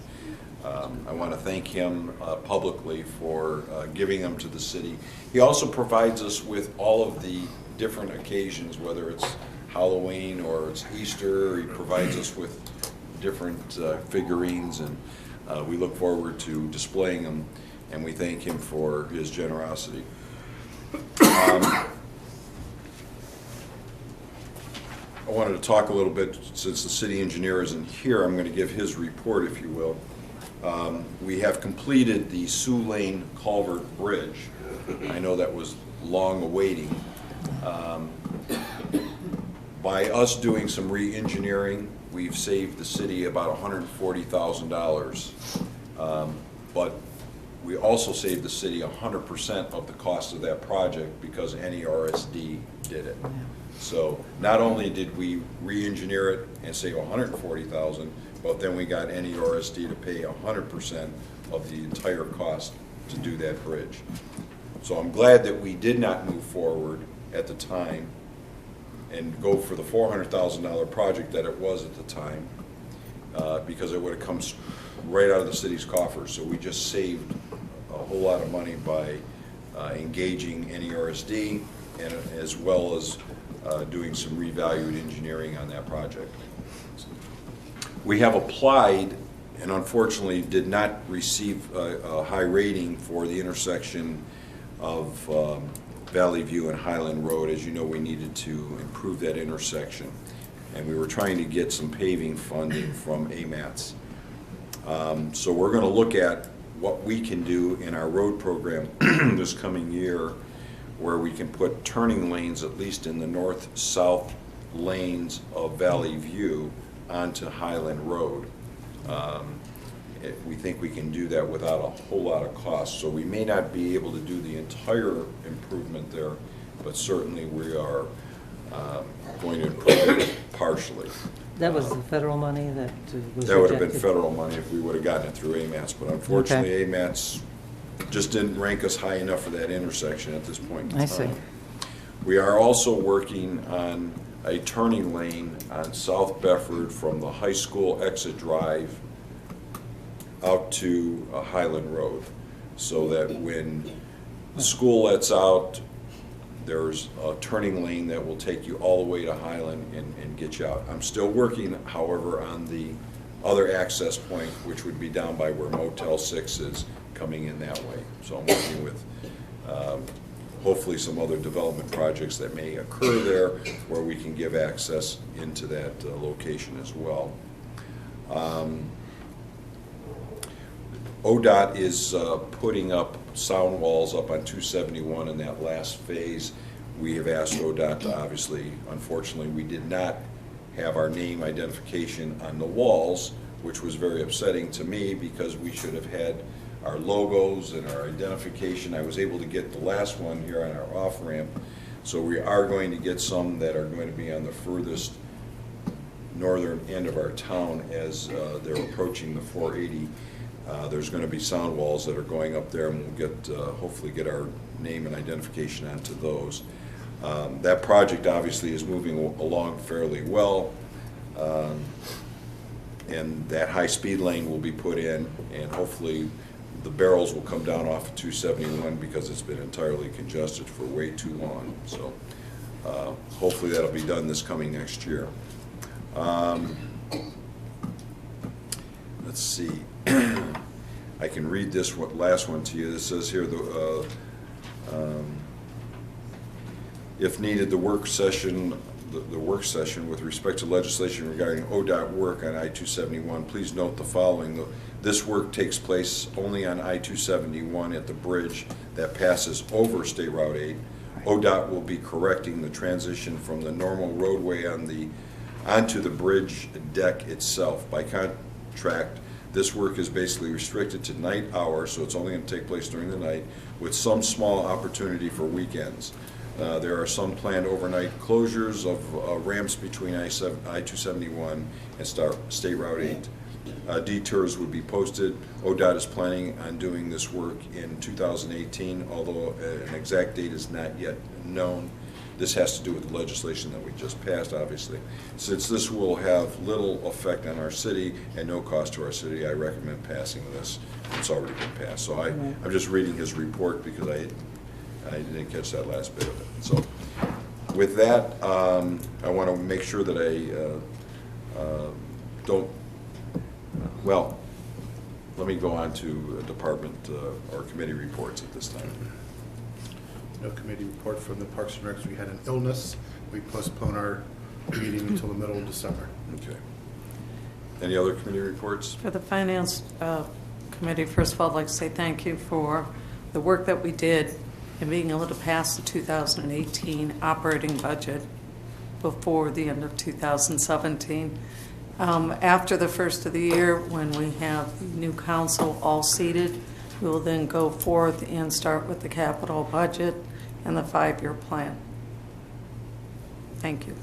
I want to thank him publicly for giving them to the city. He also provides us with all of the different occasions, whether it's Halloween or it's Easter. He provides us with different figurines, and we look forward to displaying them, and we thank him for his generosity. I wanted to talk a little bit, since the city engineer isn't here, I'm going to give his report, if you will. We have completed the Sioux Lane Culvert Bridge. I know that was long awaiting. By us doing some re-engineering, we've saved the city about $140,000. But we also saved the city 100% of the cost of that project because NERSD did it. So not only did we re-engineer it and save $140,000, but then we got NERSD to pay 100% of the entire cost to do that bridge. So I'm glad that we did not move forward at the time and go for the $400,000 project that it was at the time, because it would have come right out of the city's coffers. So we just saved a whole lot of money by engaging NERSD, and as well as doing some revalued engineering on that project. We have applied and unfortunately did not receive a high rating for the intersection of Valley View and Highland Road. As you know, we needed to improve that intersection. and we were trying to get some paving funding from AMATS. So we're going to look at what we can do in our road program this coming year, where we can put turning lanes, at least in the north-south lanes of Valley View, onto Highland Road. We think we can do that without a whole lot of cost. So we may not be able to do the entire improvement there, but certainly we are going to improve it partially. That was the federal money that was That would have been rejected? federal money if we would have gotten it through AMATS, but unfortunately AMATS just didn't rank us high enough for that intersection at this point in time. I see. We are also working on a turning lane on South Bedford from the high school exit drive out to Highland Road, so that when school lets out, there's a turning lane that will take you all the way to Highland and get you out. I'm still working, however, on the other access point, which would be down by where Motel 6 is, coming in that way. So I'm working with hopefully some other development projects that may occur there where we can give access into that location as well. ODOT is putting up sound walls up on 271 in that last phase. We have asked ODOT to, obviously, unfortunately, we did not have our name identification on the walls, which was very upsetting to me because we should have had our logos and our identification. I was able to get the last one here on our off-ramp. So we are going to get some that are going to be on the furthest northern end of our town as they're approaching the 480. There's going to be sound walls that are going up there, and we'll get hopefully get our name and identification onto those. That project obviously is moving along fairly well, and that high-speed lane will be put in, and hopefully the barrels will come down off of 271 because it's been entirely congested for way too long. So hopefully that'll be done this coming next year. Let's see. I can read this last one to you. This says here, if needed, the work session with respect to legislation regarding ODOT work on I-271, please note the following. This work takes place only on I-271 at the bridge that passes over State Route 8. ODOT will be correcting the transition from the normal roadway onto the bridge deck itself. By contract, this work is basically restricted to night hours, so it's only going to take place during the night, with some small opportunity for weekends. There are some planned overnight closures of ramps between I-271 and State Route 8. Detours would be posted. ODOT is planning on doing this work in 2018, although an exact date is not yet known. This has to do with the legislation that we just passed, obviously. Since this will have little effect on our city and no cost to our city, I recommend passing this. It's already been passed. So I'm just reading his report because I didn't catch that last bit of it. So with that, I want to make sure that I don't, well, let me go on to department or committee reports at this time. No committee report from the Parks and Recs. We had an illness. We postponed our meeting until the middle of December. Okay. Any other committee reports? For the Finance Committee, first of all, I'd like to say thank you for the work that we did in being able to pass the 2018 operating budget before the end of 2017. After the first of the year, when we have the new council all seated, we will then go forth and start with the capital budget and the 5-year plan. Thank you.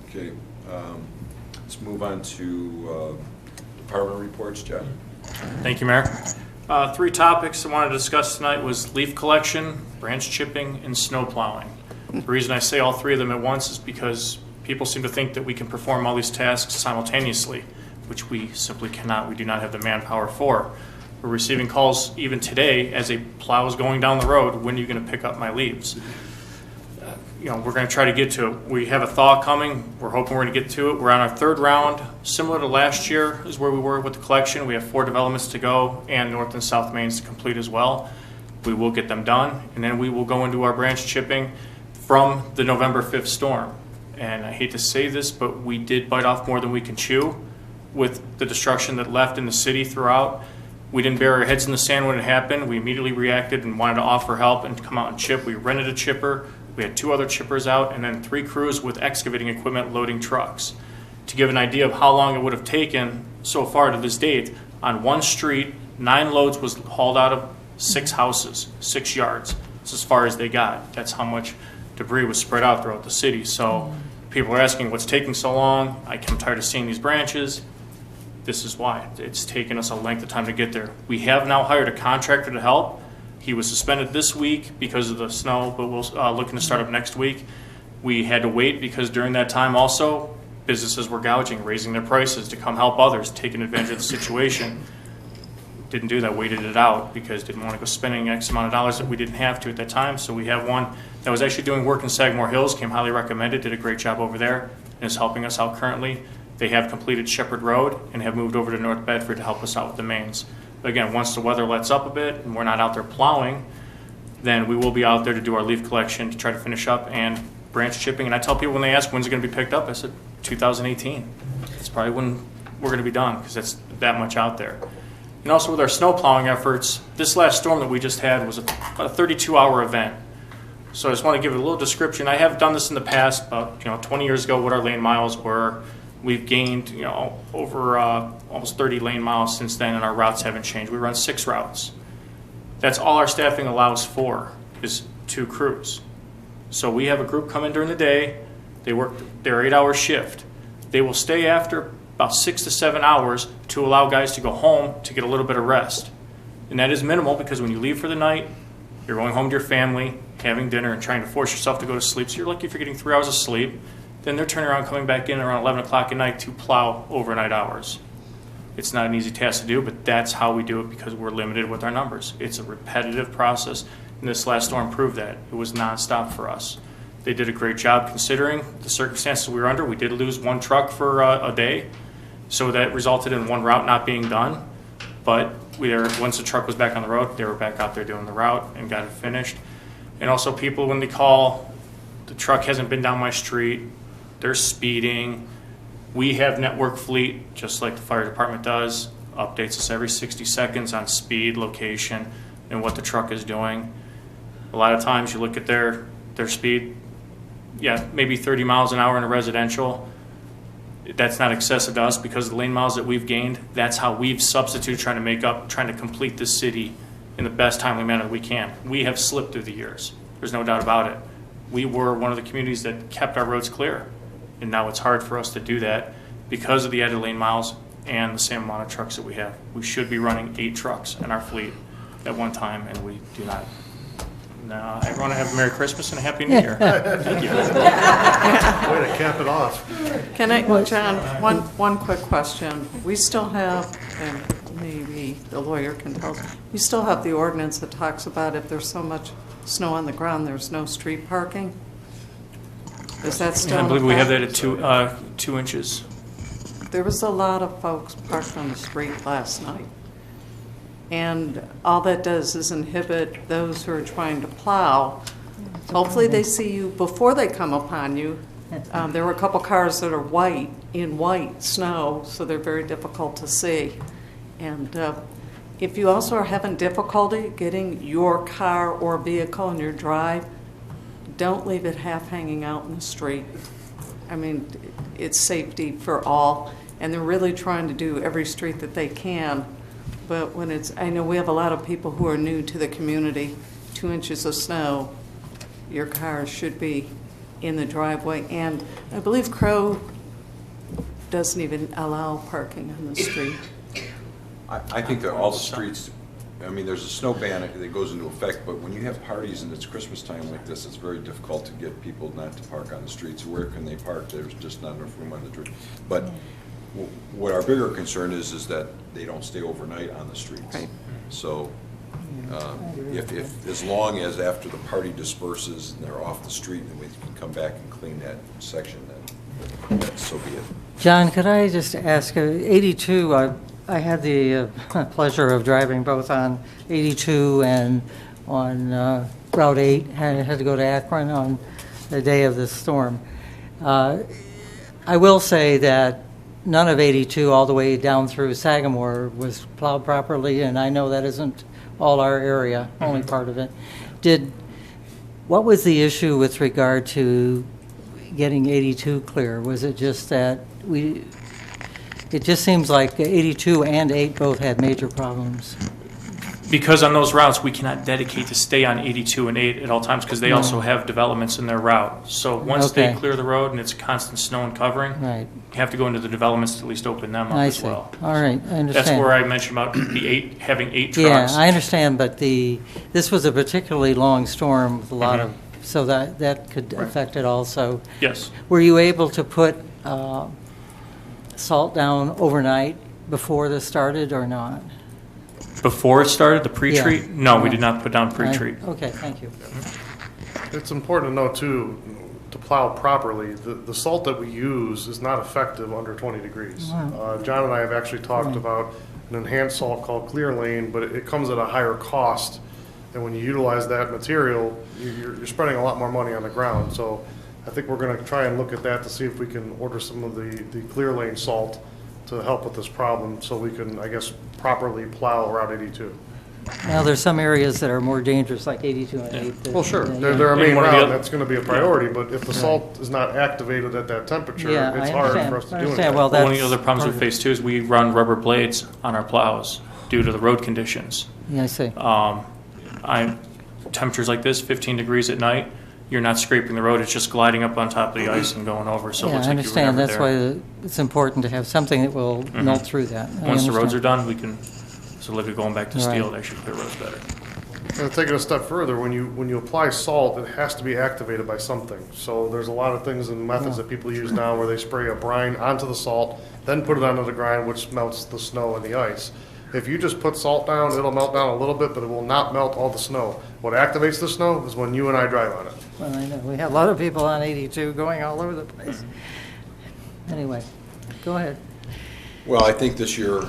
Okay. Let's move on to department reports. John. Thank you, Mayor. 3 topics I wanted to discuss tonight was leaf collection, branch chipping, and snow plowing. The reason I say all 3 of them at once is because people seem to think that we can perform all these tasks simultaneously, which we simply cannot. We do not have the manpower for. We're receiving calls even today as a plow is going down the road, when are you going to pick up my leaves? We're going to try to get to it. We have a thaw coming. We're hoping we're going to get to it. We're on our 3rd round. Similar to last year is where we were with the collection. We have 4 developments to go and North and South Mains to complete as well. We will get them done, and then we will go into our branch chipping from the November 5th storm. and I hate to say this, but we did bite off more than we can chew with the destruction that left in the city throughout. We didn't bury our heads in the sand when it happened. We immediately reacted and wanted to offer help and come out and chip. We rented a chipper. We had 2 other chippers out, and then 3 crews with excavating equipment loading trucks. To give an idea of how long it would have taken so far to this date, on one street, 9 loads was hauled out of 6 houses, 6 yards. That's as far as they got. That's how much debris was spread out throughout the city. So people are asking what's taking so long. I'm tired of seeing these branches. This is why. It's taken us a length of time to get there. We have now hired a contractor to help. He was suspended this week because of the snow, but we're looking to start up next week. We had to wait because during that time also, businesses were gouging, raising their prices to come help others, taking advantage of the situation. Didn't do that, waited it out because didn't want to go spending X amount of dollars that we didn't have to at that time. So we have one that was actually doing work in Sagamore Hills, came highly recommended, did a great job over there, and is helping us out currently. They have completed Shepherd Road and have moved over to North Bedford to help us out with the mains. But again, once the weather lets up a bit and we're not out there plowing, then we will be out there to do our leaf collection to try to finish up and branch chipping. And I tell people when they ask when's it going to be picked up, I said 2018. It's probably when we're going to be done because it's that much out there. And also with our snow plowing efforts, this last storm that we just had was about a 32-hour event. So I just want to give it a little description. I have done this in the past, about 20 years ago, what our lane miles were. We've gained over almost 30 lane miles since then, and our routes haven't changed. We run 6 routes. That's all our staffing allows for is 2 crews. So we have a group come in during the day. They work their 8-hour shift. They will stay after about 6 to 7 hours to allow guys to go home to get a little bit of rest. And that is minimal because when you leave for the night, you're going home to your family, having dinner, and trying to force yourself to go to sleep. So you're lucky if you're getting 3 hours of sleep. Then they're turning around, coming back in around 11 o'clock at night to plow overnight hours. It's not an easy task to do, but that's how we do it because we're limited with our numbers. It's a repetitive process, and this last storm proved that. It was nonstop for us. They did a great job considering the circumstances we were under. We did lose 1 truck for a day, so that resulted in 1 route not being done. But once the truck was back on the road, they were back out there doing the route and got it finished. And also people, when they call, the truck hasn't been down my street, they're speeding. We have Network Fleet, just like the fire department does, updates us every 60 seconds on speed, location, and what the truck is doing. A lot of times you look at their speed, maybe 30 miles an hour in a residential. That's not excessive to us because of the lane miles that we've gained. That's how we've substituted trying to complete this city in the best timely manner that we can. We have slipped through the years. There's no doubt about it. We were one of the communities that kept our roads clear. And now it's hard for us to do that because of the added lane miles and the same amount of trucks that we have. We should be running 8 trucks in our fleet at one time, and we do not. Now, I want to have a Merry Christmas and a Happy New Year. Thank you. Way to cap it off. Can I, John, one quick question. We still have, and maybe the lawyer can tell us, we still have the ordinance that talks about if there's so much snow on the ground, there's no street parking? Is that still? I believe we have that at 2 inches. There was a lot of folks parked on the street last night. And all that does is inhibit those who are trying to plow. Hopefully they see you before they come upon you. There were a couple cars that are in white snow, so they're very difficult to see. And if you also are having difficulty getting your car or vehicle in your drive, don't leave it half hanging out in the street. I mean, it's safety for all, and they're really trying to do every street that they can. But I know we have a lot of people who are new to the community. 2 inches of snow, your car should be in the driveway. And I believe Crow doesn't even allow parking on the street. I think that all the streets, there's a snow ban that goes into effect, but when you have parties and it's Christmas time like this, it's very difficult to get people not to park on the streets. Where can they park? There's just not enough room on the street. But what our bigger concern is that they don't stay overnight on the streets. Right. So if as long as after the party disperses and they're off the street and we can come back and clean that section, then so be it. John, could I just ask, 82, I had the pleasure of driving both on 82 and on Route 8. I had to go to Akron on the day of the storm. I will say that none of 82 all the way down through Sagamore was plowed properly, and I know that isn't all our area, only part of it. What was the issue with regard to getting 82 clear? Was it just that it just seems like 82 and 8 both had major problems. Because on those routes, we cannot dedicate to stay on 82 and 8 at all times because they No. also have developments in their route. So once they Okay. clear the road and it's constant snow and covering, Right. you have to go into the developments to at least open them up I as see. well. All right, I understand. That's where I mentioned about the 8, having 8 Yeah, trucks. I understand, but this was a particularly long storm with a lot of, so that could affect it also. Yes. Were you able to put salt down overnight before this started or not? Before it started, the pre-treat? Yeah. No, we did not put down pre-treat. Okay, thank you. It's important to know, too, to plow properly, the salt that we use is not effective under 20 degrees. Wow. John and I have actually talked Right. about an enhanced salt called Clear Lane, but it comes at a higher cost. And when you utilize that material, you're spending a lot more money on the ground. So I think we're going to try and look at that to see if we can order some of the Clear Lane salt to help with this problem so we can, I guess, properly plow Route 82. Now, there's some areas that are more dangerous, like 82 and 8. that- Well, sure, that- they're our main one of the route, other- that's going to be a priority, but if the salt is not activated at that temperature, Yeah, it's I hard understand. for us to I do understand. anything. Well, One of the that's other problems part we of it. face too is we run rubber blades on our plows due to the road conditions. Yeah, I see. Temperatures like this, 15 degrees at night, you're not scraping the road, it's just gliding up on top of the ice and going over, so it Yeah, looks I like you were understand. never That's there. why it's important to have something that will melt through that. I Once the roads are understand. done, we can, so look at going back to steel, Right. it actually clear roads better. And to take it a step further, when you apply salt, it has to be activated by something. So there's a lot of things and methods that people use now where they spray a brine onto the salt, then put it onto the grind, which melts the snow and the ice. If you just put salt down, it'll melt down a little bit, but it will not melt all the snow. What activates the snow is when you and I drive on it. Well, I know, we have a lot of people on 82 going all over the place. Anyway, go ahead. Well, I think this year,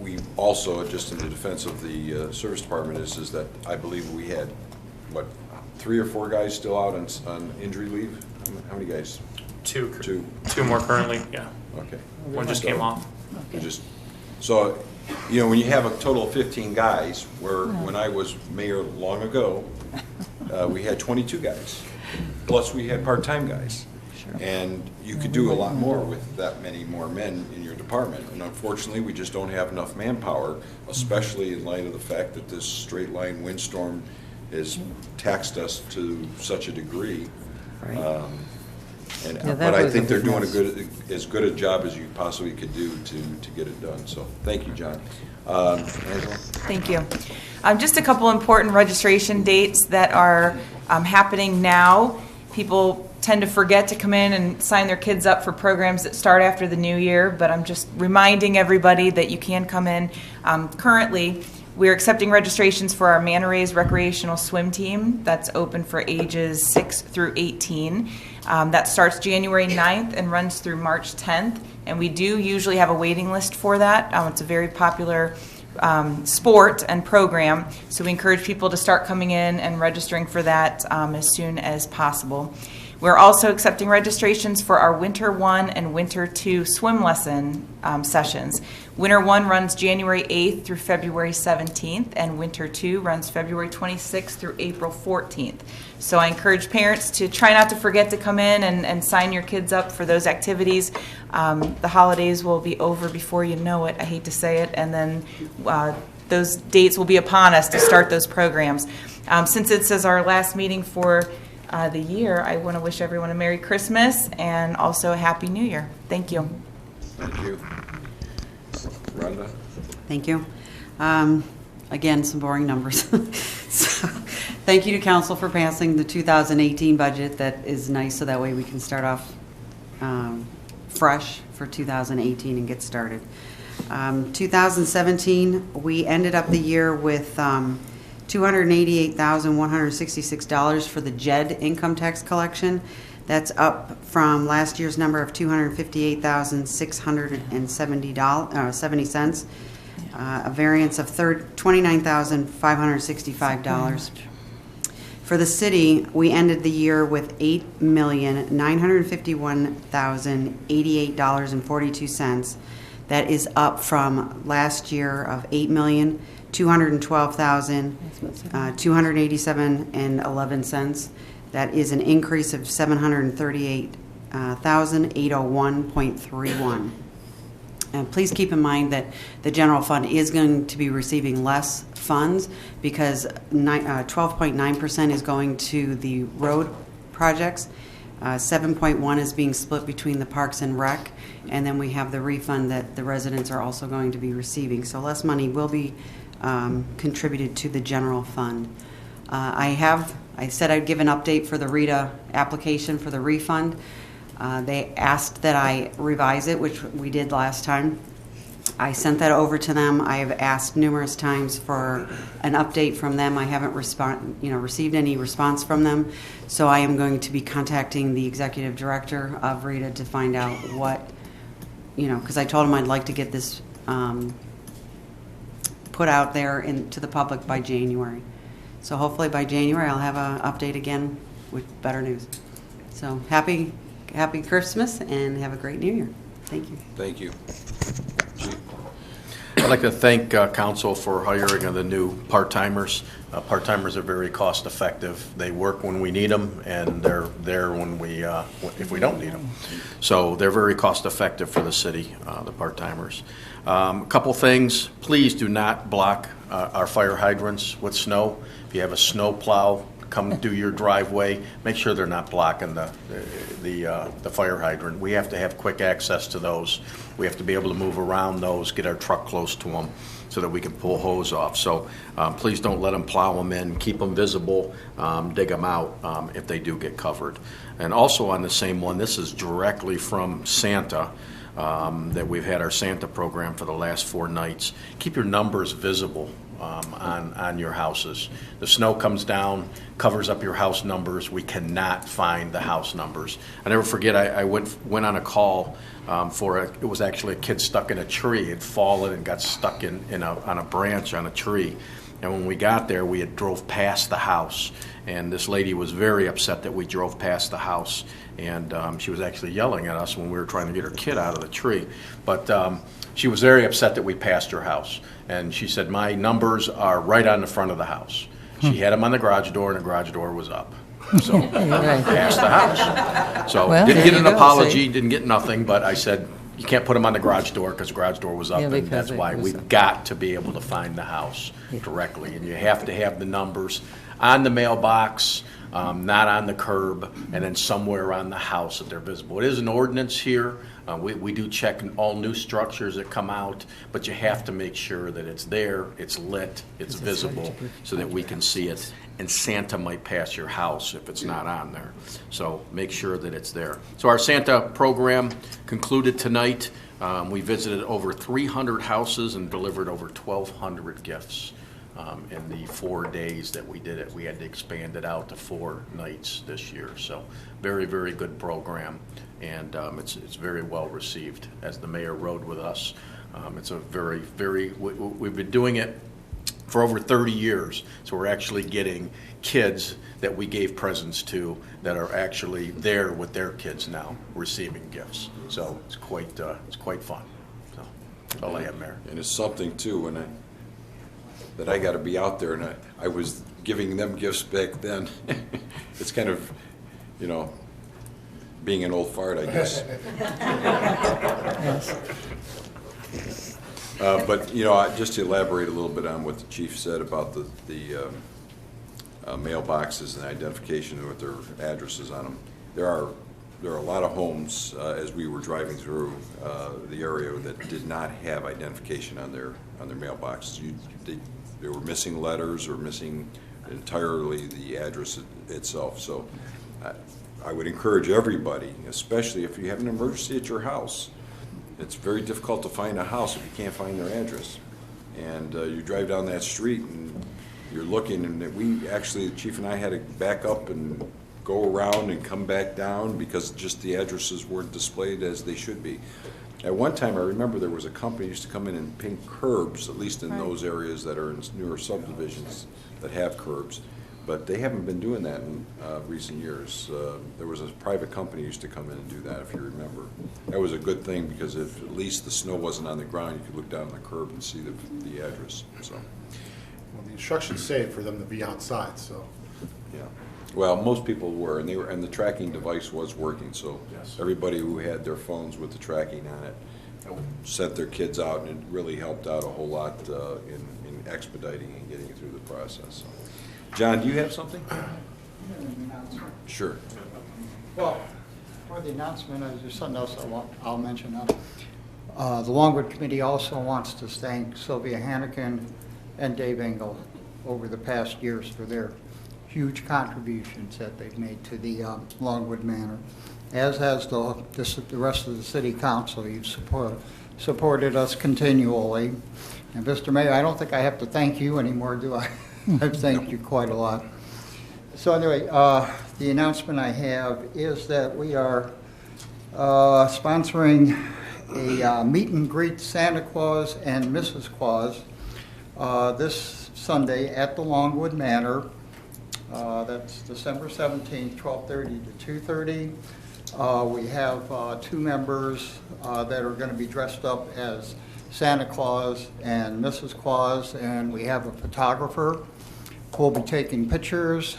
we also, just in the defense of the service department, is that I believe we had, 3 or 4 guys still out on injury leave? How many guys? Two Two. more currently, yeah. Okay. One just came off. So, when you have a total of 15 guys, when I was mayor long ago, we had 22 guys. Plus, we had part-time guys. And you could do a lot more with that many more men in your department. And unfortunately, we just don't have enough manpower, especially in light of the fact that this straight-line windstorm has taxed us to such a degree. But I think they're doing as good a job as you possibly could do to get it done. So, thank you, John. Angela? Thank you. Just a couple important registration dates that are happening now. People tend to forget to come in and sign their kids up for programs that start after the new year, but I'm just reminding everybody that you can come in. Currently, we're accepting registrations for our Manta Rays recreational swim team. That's open for ages 6 through 18. That starts January 9th and runs through March 10th. And we do usually have a waiting list for that. It's a very popular sport and program. So we encourage people to start coming in and registering for that as soon as possible. We're also accepting registrations for our Winter 1 and Winter 2 swim lesson sessions. Winter 1 runs January 8th through February 17th, and Winter 2 runs February 26th through April 14th. So I encourage parents to try not to forget to come in and sign your kids up for those activities. The holidays will be over before you know it, I hate to say it, and then those dates will be upon us to start those programs. Since this is our last meeting for the year, I want to wish everyone a Merry Christmas and also a Happy New Year. Thank you. Thank you. Rhonda? Thank you. Again, some boring numbers. So, thank you to council for passing the 2018 budget. That is nice, so that way we can start off fresh for 2018 and get started. 2017, we ended up the year with $288,166 for the JED income tax collection. That's up from last year's number of $258,670, a variance of $29,565. For the city, we ended the year with $8,951,088.42. That is up from last year of $8,212,287.11. That is an increase of $738,801.31. And please keep in mind that the general fund is going to be receiving less funds because 12.9% is going to the road projects. 7.1 is being split between the Parks and Rec, and then we have the refund that the residents are also going to be receiving. So less money will be contributed to the general fund. I said I'd give an update for the RETA application for the refund. They asked that I revise it, which we did last time. I sent that over to them. I have asked numerous times for an update from them. I haven't received any response from them. So I am going to be contacting the executive director of RETA to find out what, because I told him I'd like to get this put out there to the public by January. So hopefully by January I'll have an update again with better news. So happy Christmas and have a great New Year. Thank you. Thank you. I'd like to thank council for hiring the new part-timers. Part-timers are very cost-effective. They work when we need them, and they're there when if we don't need them. So they're very cost-effective for the city, the part-timers. A couple things. Please do not block our fire hydrants with snow. If you have a snow plow come do your driveway, make sure they're not blocking the fire hydrant. We have to have quick access to those. We have to be able to move around those, get our truck close to them so that we can pull hose off. So please don't let them plow them in. Keep them visible. Dig them out if they do get covered. And also on the same one, this is directly from Santa. That we've had our Santa program for the last 4 nights. Keep your numbers visible on your houses. The snow comes down, covers up your house numbers. We cannot find the house numbers. I never forget, I went on a call it was actually a kid stuck in a tree. It had fallen and got stuck on a branch on a tree. And when we got there, we had drove past the house. And this lady was very upset that we drove past the house. And she was actually yelling at us when we were trying to get her kid out of the tree. But she was very upset that we passed her house. And she said, my numbers are right on the front of the house. She had them on the garage door, and the garage door was up. So passed the house. So didn't get an apology, didn't get nothing, but I said, you can't put them on the garage door because the garage door was up, and that's why we've got to be able to find the house directly. And you have to have the numbers on the mailbox, not on the curb, and then somewhere on the house that they're visible. It is an ordinance here. We do check all new structures that come out, but you have to make sure that it's there, it's lit, it's visible, so that we can see it. And Santa might pass your house if it's not on there. So make sure that it's there. So our Santa program concluded tonight. We visited over 300 houses and delivered over 1,200 gifts. In the 4 days that we did it. We had to expand it out to 4 nights this year. So very, very good program, and it's very well received. As the mayor rode with us, it's a very, we've been doing it for over 30 years. So we're actually getting kids that we gave presents to that are actually there with their kids now receiving gifts. So it's quite fun. So that's all I have, Mayor. And it's something too that I got to be out there, and I was giving them gifts back then. It's kind of, being an old fart, I guess. But just to elaborate a little bit on what the chief said about the mailboxes and identification with their addresses on them. There are a lot of homes as we were driving through the area that did not have identification on their mailboxes. They were missing letters or missing entirely the address itself. So I would encourage everybody, especially if you have an emergency at your house. It's very difficult to find a house if you can't find their address. And you drive down that street and you're looking, and the chief and I had to back up and go around and come back down because just the addresses weren't displayed as they should be. At one time, I remember there was a company used to come in and paint curbs, at least in those areas that are in newer subdivisions that have curbs. But they haven't been doing that in recent years. There was a private company used to come in and do that, if you remember. That was a good thing because if at least the snow wasn't on the ground, you could look down on the curb and see the address, so. Well, the instructions say for them to be outside, so. Yeah. Well, most people were, and the tracking device was working, so Yes. everybody who had their phones with the tracking on it sent their kids out, and it really helped out a whole lot in expediting and getting through the process. So. John, do you have something? Sure. Well, for the announcement, there's something else I'll mention. The Longwood Committee also wants to thank Sylvia Hannikin and Dave Engel over the past years for their huge contributions that they've made to the Longwood Manor, as has the rest of the City Council. You've supported us continually. And Mr. Mayor, I don't think I have to thank you anymore, do I? I've thanked you quite a lot. So anyway, the announcement I have is that we are sponsoring a meet and greet Santa Claus and Mrs. Claus this Sunday at the Longwood Manor. That's December 17th, 12:30 to 2:30. We have 2 members that are going to be dressed up as Santa Claus and Mrs. Claus, and we have a photographer who will be taking pictures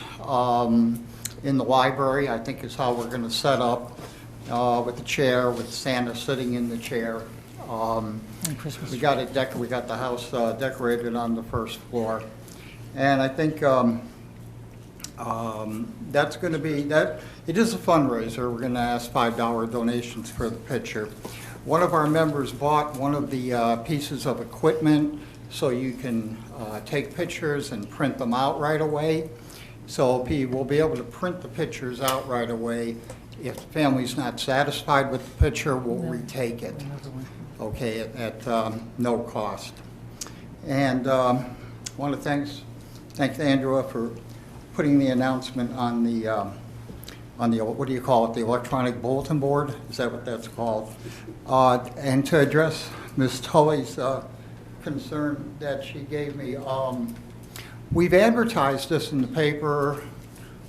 in the library. I think is how we're going to set up with the chair, with Santa sitting in the chair. We got it we got the house decorated on the first floor, and I think that's going to be that. It is a fundraiser. We're going to ask $5 donations for the picture. One of our members bought one of the pieces of equipment so you can take pictures and print them out right away. So we'll be able to print the pictures out right away. If the family's not satisfied with the picture, we'll retake it, okay, at no cost. And I want to thank Andrea for putting the announcement on the what do you call it, the electronic bulletin board? Is that what that's called? And to address Ms. Tully's concern that she gave me, we've advertised this in the paper,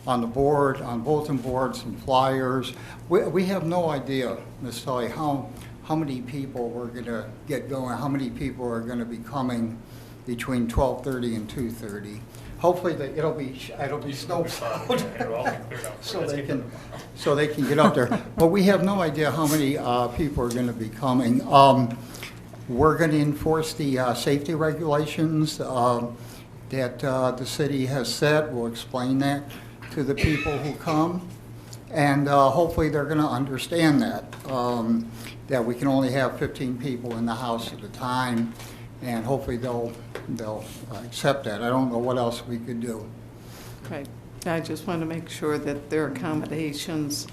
on the board, on bulletin boards and flyers. We have no idea, Ms. Tully, how many people we're going to get going, how many people are going to be coming between 12:30 and 2:30. Hopefully it'll be snow plowed so they can get up there. But we have no idea how many people are going to be coming. We're going to enforce the safety regulations that the city has set. We'll explain that to the people who come, and hopefully they're going to understand that we can only have 15 people in the house at a time. And hopefully they'll accept that. I don't know what else we could do. Right. I just want to make sure that there are accommodations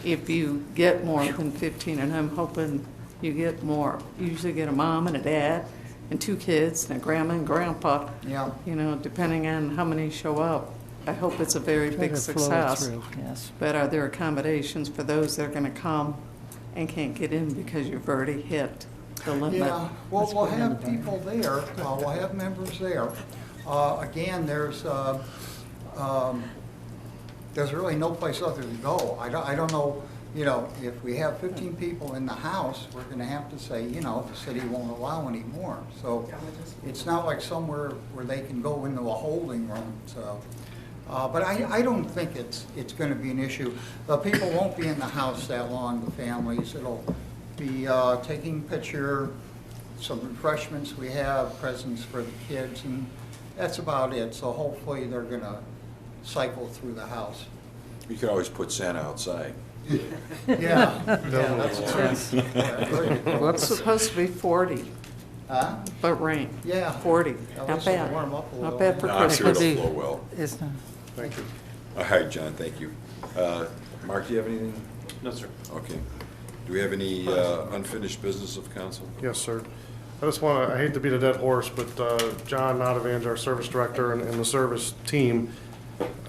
if you get more than 15, and I'm hoping you get more. You usually get a mom and a dad and 2 kids and a grandma and grandpa. Yeah. You know, depending on how many show up. I hope it's a very big success. Yes. But are there accommodations for those that are going to come and can't get in because you've already hit the limit? Yeah, well, we'll have people there. We'll have members there. Again, there's really no place other to go. I don't know, if we have 15 people in the house, we're going to have to say, the city won't allow any more. So it's not like somewhere where they can go into a holding room. So, but I don't think it's going to be an issue. The people won't be in the house that long, the families. It'll be taking a picture, some refreshments we have, presents for the kids, and that's about it. So hopefully they're going to cycle through the house. You could always put Santa outside. Yeah, that's true. Well, it's supposed to be 40, Huh? but rain. Yeah. 40. At Not least it'll bad. warm up a little. Not bad for No, I'm sure Christmas. it'll flow well. It's not. Thank you. All right, John, thank you. Mark, do you have anything? No, sir. Okay. Do we have any unfinished business of council? Yes, sir. I hate to beat a dead horse, but John Notavange, our service director, and the service team,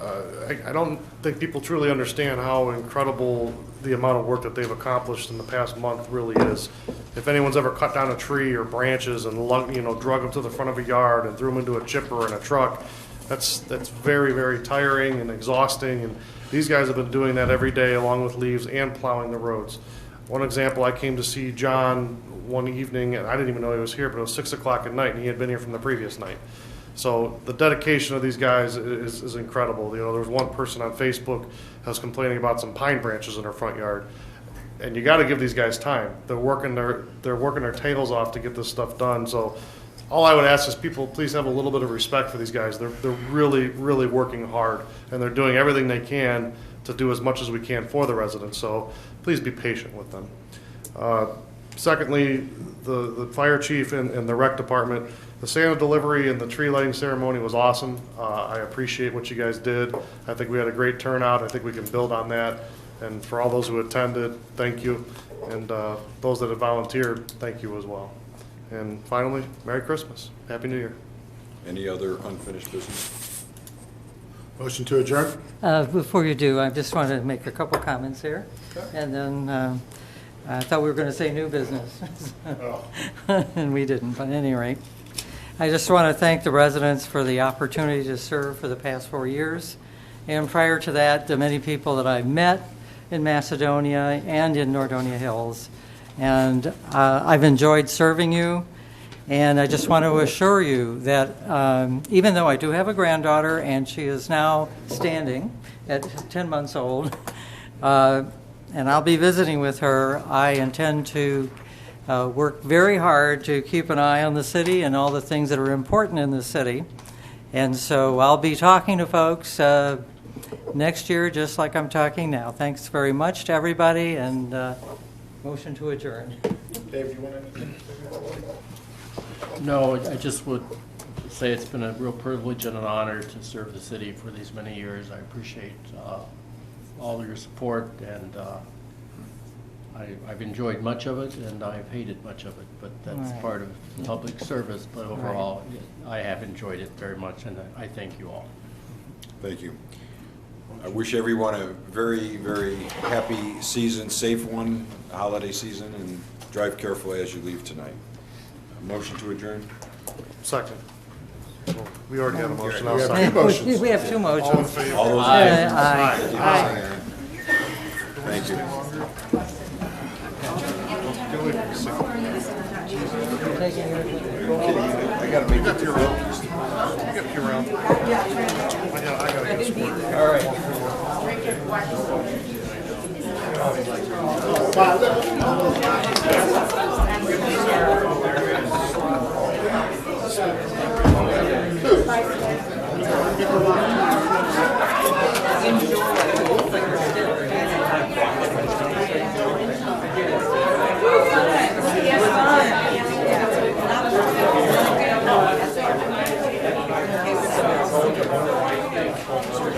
I don't think people truly understand how incredible the amount of work that they've accomplished in the past month really is. If anyone's ever cut down a tree or branches and drug them to the front of a yard and threw them into a chipper and a truck, That's very, very tiring and exhausting, and these guys have been doing that every day along with leaves and plowing the roads. One example, I came to see John one evening, and I didn't even know he was here, but it was 6 o'clock at night, and he had been here from the previous night. So the dedication of these guys is incredible. You know, there was one person on Facebook that was complaining about some pine branches in her front yard, and you got to give these guys time. They're working their tails off to get this stuff done. So all I would ask is people please have a little bit of respect for these guys. They're really, really working hard, and they're doing everything they can to do as much as we can for the residents. So please be patient with them. Secondly, the fire chief and the rec department, the Santa delivery and the tree lighting ceremony was awesome. I appreciate what you guys did. I think we had a great turnout. I think we can build on that. And for all those who attended, thank you. And those that have volunteered, thank you as well. And finally, Merry Christmas. Happy New Year. Any other unfinished business? Motion to adjourn? Before you do, I just wanted to make a couple comments here. And then I thought we were going to say new business. And we didn't, but at any rate. I just want to thank the residents for the opportunity to serve for the past 4 years. And prior to that, the many people that I've met in Macedonia and in Nordonia Hills. And I've enjoyed serving you. And I just want to assure you that even though I do have a granddaughter and she is now standing at 10 months old, and I'll be visiting with her, I intend to work very hard to keep an eye on the city and all the things that are important in the city. And so I'll be talking to folks next year just like I'm talking now. Thanks very much to everybody, and motion to adjourn. Dave, do you want anything? No, I just would say it's been a real privilege and an honor to serve the city for these many years. I appreciate all your support, and I've enjoyed much of it, and I've hated much of it, but that's Right. part of public service. But overall, I have enjoyed it very much, and I thank you all. Thank you. I wish everyone a very, very happy season, safe one, holiday season, and drive carefully as you leave tonight. Motion to adjourn? Second. Well, we already have a motion. I'll We have second. two motions. We have two motions. All in favor? All those in Aye. favor? Aye. Thank you. I gotta make it to your office. Get you around. I gotta get squared. All right. Yes.